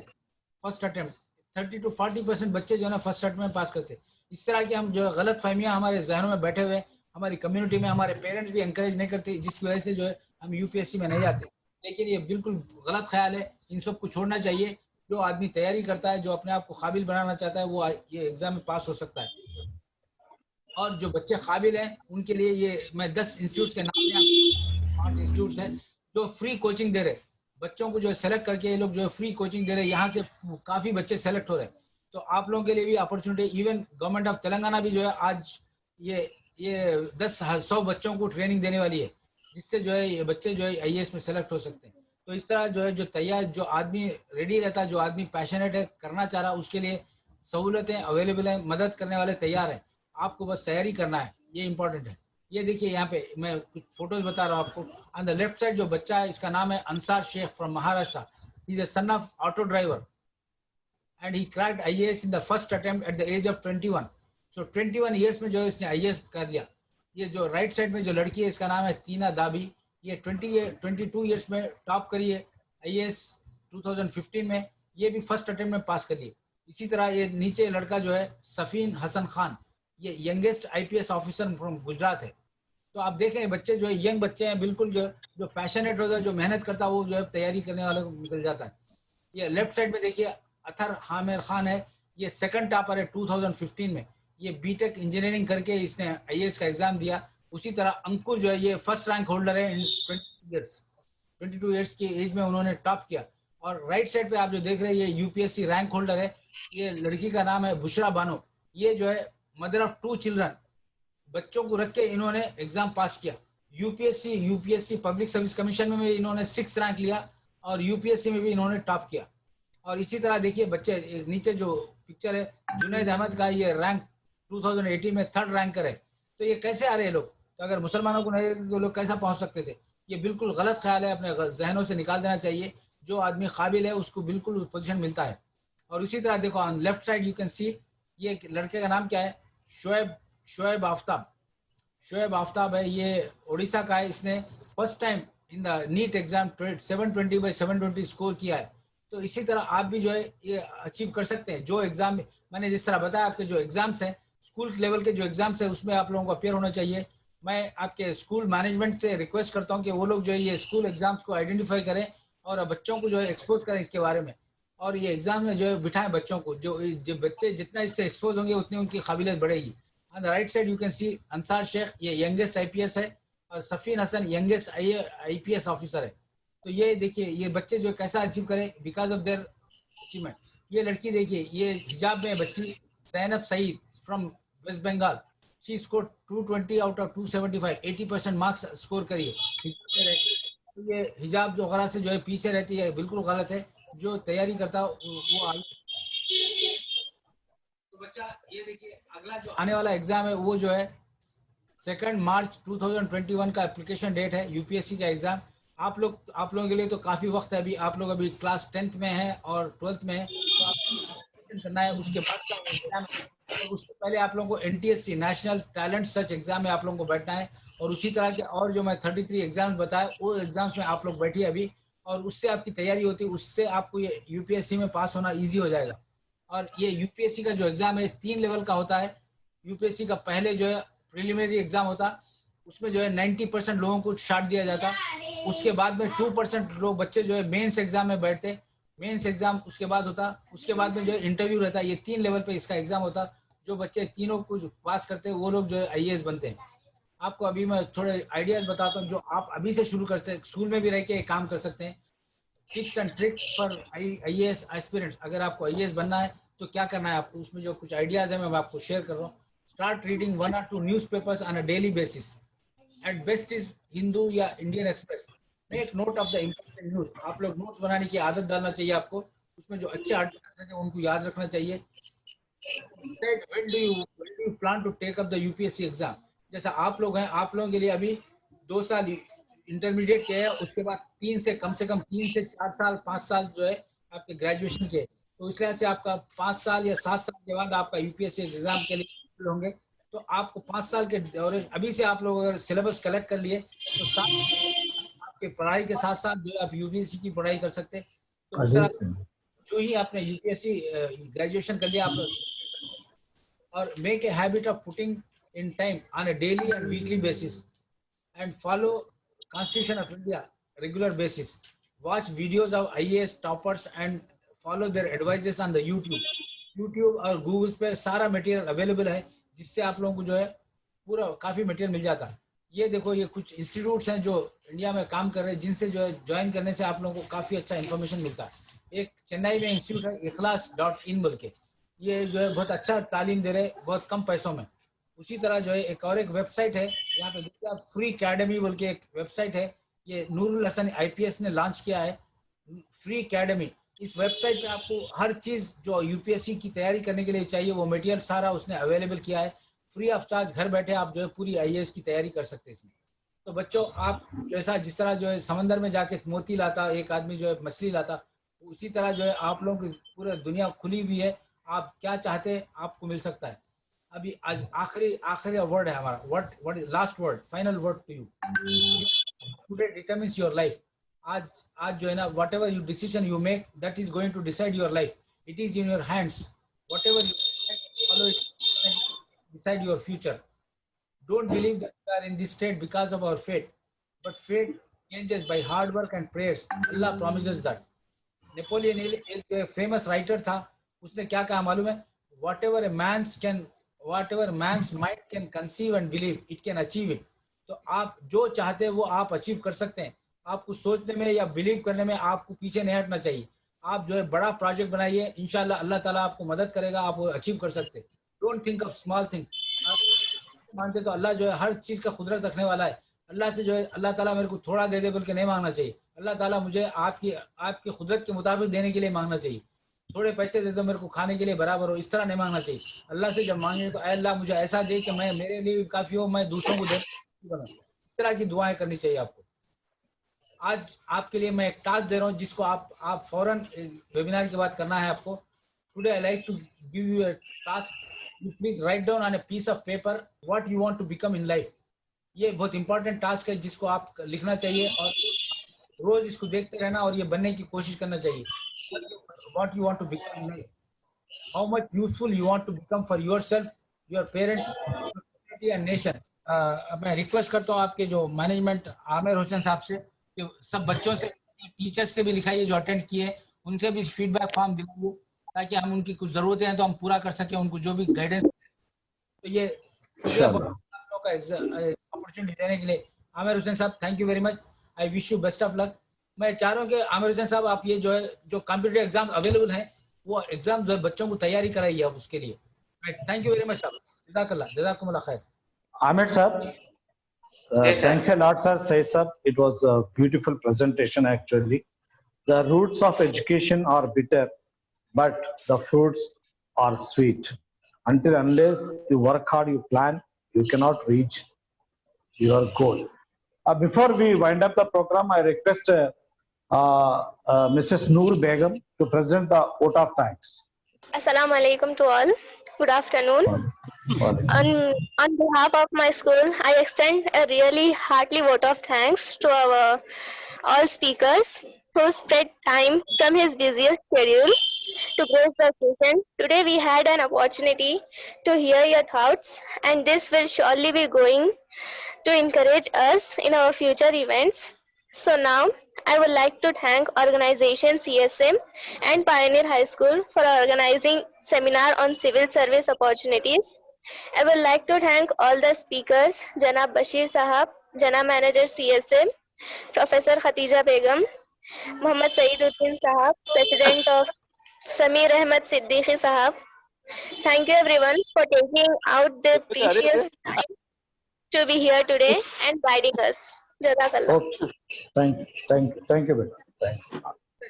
first attempt, 30 to 40% बच्चे जो है ना फर्स्ट अटेम्प्ट में पास करते। इस तरह की हम जो है गलत फहमियाँ हमारे जहनों में बैठे हुए, हमारी कम्युनिटी में हमारे पेरेंट्स भी इंकरेज नहीं करते, जिसकी वजह से जो है हम यूपीएससी में नहीं जाते। लेकिन ये बिल्कुल गलत ख्याल है, इन सब को छोड़ना चाहिए। जो आदमी तैयारी करता है, जो अपने आप को काबिल बनाना चाहता है, वो ये एग्जाम में पास हो सकता है। और जो बच्चे काबिल हैं उनके लिए ये मैं 10 इंस्टीट्यूट के नाम, 8 इंस्टीट्यूट हैं जो फ्री कोचिंग दे रहे बच्चों को, जो है सेलेक्ट करके ये लोग जो है फ्री कोचिंग दे रहे हैं। यहाँ से काफी बच्चे सेलेक्ट हो रहे हैं। तो आप लोगों के लिए भी opportunity, even government of Telangana भी जो है आज ये 100 बच्चों को ट्रेनिंग देने वाली है, जिससे जो है ये बच्चे जो है IAS में सेलेक्ट हो सकते हैं। तो इस तरह जो है जो आदमी रेडी रहता है, जो आदमी पैशनेट है, करना चाह रहा है, उसके लिए सहूलतें अवेलेबल हैं, मदद करने वाले तैयार हैं। आपको बस तैयारी करना है, ये इंपॉर्टेंट है। ये देखिए यहाँ पे मैं कुछ फोटोज बता रहा हूँ आपको। ऑन द लेफ्ट साइड जो बच्चा है, इसका नाम है Ansar Shaikh from Maharashtra. He is a son of auto driver and he cracked IAS in the first attempt at the age of 21। So 21 years में जो है इसने IAS कर लिया। ये जो राइट साइड में जो लड़की है, इसका नाम है तीना दाबी। ये 22 ईयर्स में टॉप करी है IAS 2015 में, ये भी फर्स्ट अटेम्प्ट में पास कर लिए। इसी तरह ये नीचे लड़का जो है सफीन हसन खान, ये youngest IPS officer from Gujarat है। तो आप देखें बच्चे जो है यंग बच्चे हैं, बिल्कुल जो पैशनेट होता है, जो मेहनत करता है, वो जो है तैयारी करने वाले को निकल जाता है। ये लेफ्ट साइड में देखिए अथर हामिर खान है, ये सेकंड टॉपर है 2015 में। ये बीटेक इंजीनियरिंग करके इसने IAS का एग्जाम दिया। उसी तरह अंकुर जो है ये फर्स्ट रैंक होल्डर है इन 22 ईयर्स की एज में उन्होंने टॉप किया। और राइट साइड पे आप जो देख रहे हैं ये UPSC रैंक होल्डर है। ये लड़की का नाम है बुशरा बानो। ये जो है मदर ऑफ 2 चिल्ड्रन, बच्चों को रख के इन्होंने एग्जाम पास किया। UPSC पब्लिक सर्विस कमीशन में भी इन्होंने 6 रैंक लिया और UPSC में भी इन्होंने टॉप किया। और इसी तरह देखिए बच्चे नीचे जो पिक्चर है जुनैद अहमद का, ये रैंक 2018 में 3rd रैंकर है। तो ये कैसे आ रहे हैं लोग? तो अगर मुसलमानों को नहीं तो लोग कैसा पहुंच सकते थे? ये बिल्कुल गलत ख्याल है, अपने जहनों से निकाल देना चाहिए। जो आदमी काबिल है उसको बिल्कुल पोजीशन मिलता है। और इसी तरह देखो on left side you can सी, ये लड़के का नाम क्या है, शोएब आफ्ताब है। ये उड़ीसा का है। इसने first time in the NEET exam 720/720 score किया है। तो इसी तरह आप भी जो है ये अचीव कर सकते हैं। जो एग्जाम मैंने जिस तरह बताया, आपके जो एग्जाम्स हैं, स्कूल लेवल के जो एग्जाम्स हैं, उसमें आप लोगों को अपियर होना चाहिए। मैं आपके स्कूल मैनेजमेंट से रिक्वेस्ट करता हूँ कि वो लोग जो है ये स्कूल एग्जाम्स को आइडेंटिफाई करें और बच्चों को जो है एक्सपोज करें इसके बारे में, और ये एग्जाम में जो है बिठाएं बच्चों को। जो बच्चे जितना इससे एक्सपोज होंगे उतनी उनकी काबिलियत बढ़ेगी। On the right side you can see Ansar Shaikh, ये यंगेस्ट IPS है, और Safin Hasan youngest IPS officer है। तो ये देखिए ये बच्चे जो कैसा अचीव करें बिकॉज ऑफ देयर अचीवमेंट। ये लड़की देखिए, ये हिजाब में बच्ची Zainab Saeed from West Bengal, she score 220 out of 275, 80% marks score करिए। तो ये हिजाब जो वगैरह से जो है पीछे रहती है, बिल्कुल गलत है। जो तैयारी करता है वो आगे। तो बच्चा ये देखिए अगला जो आने वाला एग्जाम है वो जो है 2 मार्च 2021 का एप्लीकेशन डेट है UPSC का एग्जाम। आप लोगों के लिए तो काफी वक्त है अभी। आप लोग अभी क्लास 10th में है और 12th में है, तो करना है, उसके बाद का एग्जाम है, और उससे पहले आप लोगों को NTSC national talent search exam में आप लोगों को बैठना है। और उसी तरह के और जो मैं 33 एग्जाम्स बताए वो एग्जाम्स में आप लोग बैठिए अभी, और उससे आपकी तैयारी होती है, उससे आपको ये यूपीएससी में पास होना ईजी हो जाएगा। और ये यूपीएससी का जो एग्जाम है 3 लेवल का होता है। यूपीएससी का पहले जो है प्रिलिमिनरी एग्जाम होता, उसमें जो है 90% लोगों को छाट दिया जाता। उसके बाद में 2% लोग बच्चे जो है मेंस एग्जाम में बैठते, मेंस एग्जाम उसके बाद होता, उसके बाद में जो है इंटरव्यू रहता। ये 3 लेवल पे इसका एग्जाम होता। जो बच्चे तीनों को पास करते हैं वो लोग जो है IAS बनते हैं। आपको अभी मैं थोड़े आइडियाज बताता हूँ जो आप अभी से शुरू कर सकते हैं, स्कूल में भी रह के काम कर सकते हैं। Tips and tricks for IAS aspirants. अगर आपको IAS बनना है तो क्या करना है आपको, उसमें जो कुछ आइडियाज है मैं आपको शेयर कर रहा हूँ। Start reading 1 or 2 newspapers on a daily basis. At best is Hindu या Indian Express. Make note of the important news. आप लोग नोट्स बनाने की आदत डालना चाहिए आपको। उसमें जो अच्छे आर्टिकल्स हैं उनको याद रखना चाहिए। When do you plan to take up the UPSC exam? जैसा आप लोग हैं, आप लोगों के लिए अभी 2 साल इंटरमीडिएट के है, उसके बाद 3 से कम 3 से 4 साल 5 साल जो है आपके ग्रेजुएशन के। तो इस तरह से आपका 5 साल या 7 साल के बाद आपका UPSC एग्जाम के लिए होंगे। तो आपको 5 साल के दौरे अभी से आप लोग अगर सिलेबस कलेक्ट कर लिए तो आपके पढ़ाई के साथ साथ जो आप UPSC की पढ़ाई कर सकते हैं। तो उस तरह जो ही आपने UPSC ग्रेजुएशन कर लिया आप, और make a habit of putting in time on a daily and weekly basis, and follow Constitution of India regular basis. Watch videos of IAS toppers and follow their advices on the YouTube और Google पे सारा material available है, जिससे आप लोगों को जो है पूरा काफ़ी मटेरियल मिल जाता है। ये देखो, ये कुछ इंस्टीट्यूट्स हैं जो इंडिया में काम कर रहे हैं, जिनसे जो है ज्वाइन करने से आप लोगों को काफ़ी अच्छा इन्फॉर्मेशन मिलता है। एक चेन्नई में इंस्टीट्यूट है ikhlas.in बोल के, ये जो है बहुत अच्छा तालीम दे रहे हैं बहुत कम पैसों में। उसी तरह जो है एक और एक वेबसाइट है, यहाँ पे देखिए आप, फ्री अकेडमी बोल के एक वेबसाइट है, ये नूरुल हसन IPS ने लॉन्च किया है, फ्री अकेडमी। इस वेबसाइट पे आपको हर चीज़ जो UPSC की तैयारी करने के लिए चाहिए वो मटेरियल सारा उसने अवेलेबल किया है, फ्री ऑफ चार्ज। घर बैठे आप जो है पूरी IAS की तैयारी कर सकते हैं इसमें। तो बच्चों, आप जैसा जिस तरह जो है समंदर में जाके मोती लाता एक आदमी जो है मछली लाता, उसी तरह जो है आप लोगों की पूरी दुनिया खुली हुई है। आप क्या चाहते हैं आपको मिल सकता है। अभी आज आखिरी वर्ड है हमारा, what is last word, final word to you. Today determines your life. आज जो है ना, whatever you decision you make, that is going to decide your life. It is in your hands. Whatever you follow it, decide your future. Don't believe that we are in this state because of our fate, but fate changes by hard work and prayers. Allah promises that. Napoleon Hill एक famous writer था, उसने क्या कहा मालूम है? Whatever man's mind can conceive and believe, it can achieve it. तो आप जो चाहते हैं वो आप अचीव कर सकते हैं। आपको सोचने में या बिलीव करने में आपको पीछे नहीं हटना चाहिए। आप जो है बड़ा प्रोजेक्ट बनाइए, इंशाल्लाह अल्लाह ताला आपको मदद करेगा, आप वो अचीव कर सकते हैं। Don't think of small thing. मानते तो अल्लाह जो है हर चीज़ का कुदरत रखने वाला है। अल्लाह से जो है अल्लाह ताला मेरे को थोड़ा दे दे बोल के नहीं मांगना चाहिए। अल्लाह ताला मुझे आपकी कुदरत के मुताबिक देने के लिए मांगना चाहिए। थोड़े पैसे दे दो मेरे को खाने के लिए बराबर हो, इस तरह नहीं मांगना चाहिए। अल्लाह से जब मांगे तो अल्लाह मुझे ऐसा दे कि मैं मेरे लिए भी काफ़ी हो, मैं दूसरों को दे। इस तरह की दुआएं करनी चाहिए आपको। आज आपके लिए मैं एक टास्क दे रहा हूँ जिसको आप फौरन वेबिनार के बाद करना है आपको। Today I like to give you a task. You please write down on a piece of paper what you want to become in life. ये बहुत इंपॉर्टेंट टास्क है जिसको आप लिखना चाहिए और रोज इसको देखते रहना और ये बनने की कोशिश करना चाहिए। What you want to become in life, how much useful you want to become for yourself, your parents, community and nation. मैं रिक्वेस्ट करता हूँ आपके जो मैनेजमेंट आमिर हुसैन साहब से कि सब बच्चों से, टीचर्स से भी लिखाइए जो अटेंड किए, उनसे भी फीडबैक फॉर्म दिलाइए ताकि हम उनकी कुछ ज़रूरतें हैं तो हम पूरा कर सकें, उनको जो भी गाइडेंस। तो ये अपॉर्चुनिटी देने के लिए आमिर हुसैन साहब, thank you very much. I wish you best of luck. मैं चाह रहा हूँ कि आमिर हुसैन साहब आप ये जो है जो कॉम्पिटिटिव एग्जाम अवेलेबल हैं वो एग्जाम जो है बच्चों को तैयारी कराइए आप उसके लिए। थैंक यू वेरी मच साहब। जज़ाकल्लाह, जज़ाकुमुल्लाह खैर। Ahmed sir, thanks a lot sir. Say sir, it was a beautiful presentation actually. The roots of education are bitter, but the fruits are sweet. Until unless you work hard, you plan, you cannot reach your goal. Before we wind up the program, I request Mrs. Noor Begum to present the vote of thanks. Assalamu alaikum to all. Good afternoon. On behalf of my school, I extend a really hearty vote of thanks to our all speakers who spread time from his busiest schedule to grace the session. Today we had an opportunity to hear your thoughts, and this will surely be going to encourage us in our future events. So now I would like to thank organization CSM and Pioneer High School for organizing seminar on civil service opportunities. I would like to thank all the speakers, Janab Bashir Sahab, Jana Manager CSM, Professor Khatija Begum, Muhammad Saiduddin Sahab, President of Samir Ahmed Siddiqui Sahab. Thank you everyone for taking out the precious time to be here today and guiding us. Jazakallah. Okay. Thank you, beta. Thanks.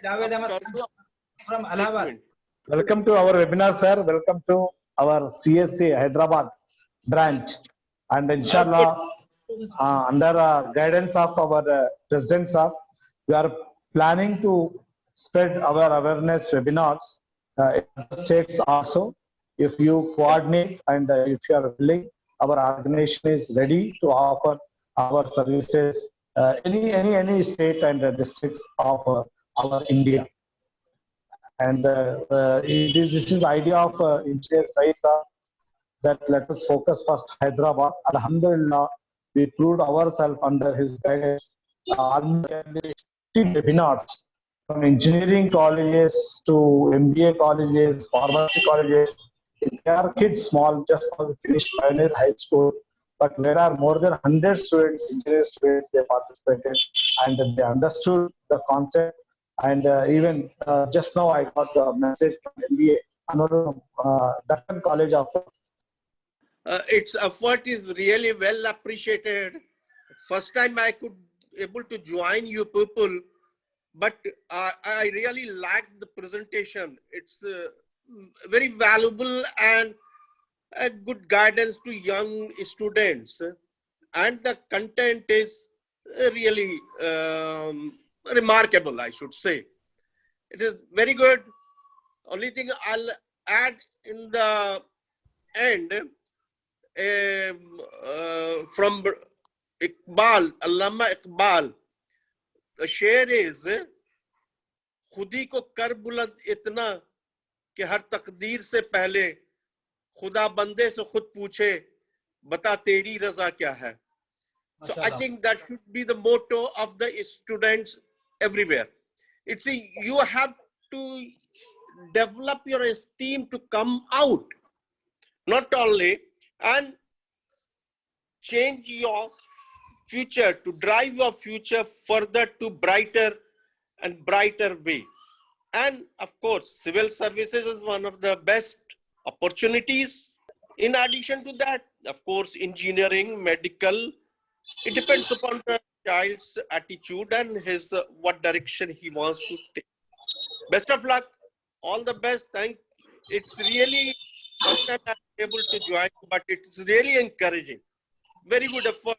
Javed Ahmed from Allahabad. Welcome to our webinar, sir. Welcome to our CSC Hyderabad branch. And inshallah, under guidance of our president, sir, we are planning to spread our awareness webinars in other states also. If you coordinate and if you are willing, our organization is ready to offer our services any state and districts of our India. And this is the idea of Engineer Saisa, that let us focus first Hyderabad. Alhamdulillah, we proved ourselves under his guidance. Almost 50 webinars from engineering colleges to MBA colleges, pharmacy colleges. They are kids small, just for finished Pioneer High School. But there are more than 100 students, engineering students, they participated and they understood the concept. And even just now I got the message from MBA, Dakhan College of. Its effort is really well appreciated. First time I could able to join you people, but I really liked the presentation. It's very valuable and a good guidance to young students, and the content is really remarkable, I should say. It is very good. Only thing I'll add in the end from Iqbal, Allama Iqbal, the share is खुदी को कर बुलंद इतना कि हर तकदीर से पहले खुदा बंदे से खुद पूछे बता तेरी रजा क्या है. So I think that should be the motto of the students everywhere. It's you have to develop your esteem to come out, not only, and change your future, to drive your future further to brighter and brighter way. And of course, civil services is one of the best opportunities. In addition to that, of course, engineering, medical, it depends upon the child's attitude and his what direction he wants to take. Best of luck, all the best. It's really first time I'm able to join, but it's really encouraging. Very good effort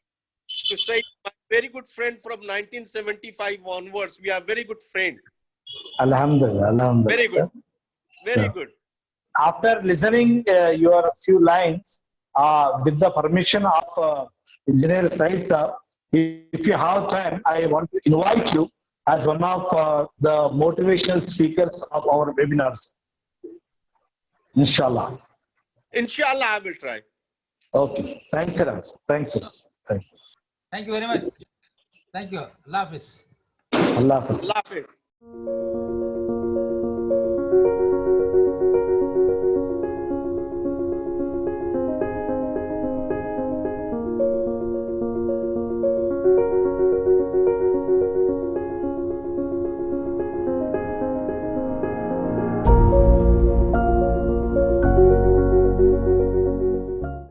to say. My very good friend from 1975 onwards, we are very good friends. Alhamdulillah, Alhamdulillah. Very good, very good. After listening your few lines, with the permission of Engineer Saisa, if you have time, I want to invite you as one of the motivational speakers of our webinars. Inshallah. Inshallah, I will try. Okay. Thanks a lot. Thanks a lot. Thanks. Thank you very much. Thank you. Allah Hafiz. Allah Hafiz. Allah Hafiz.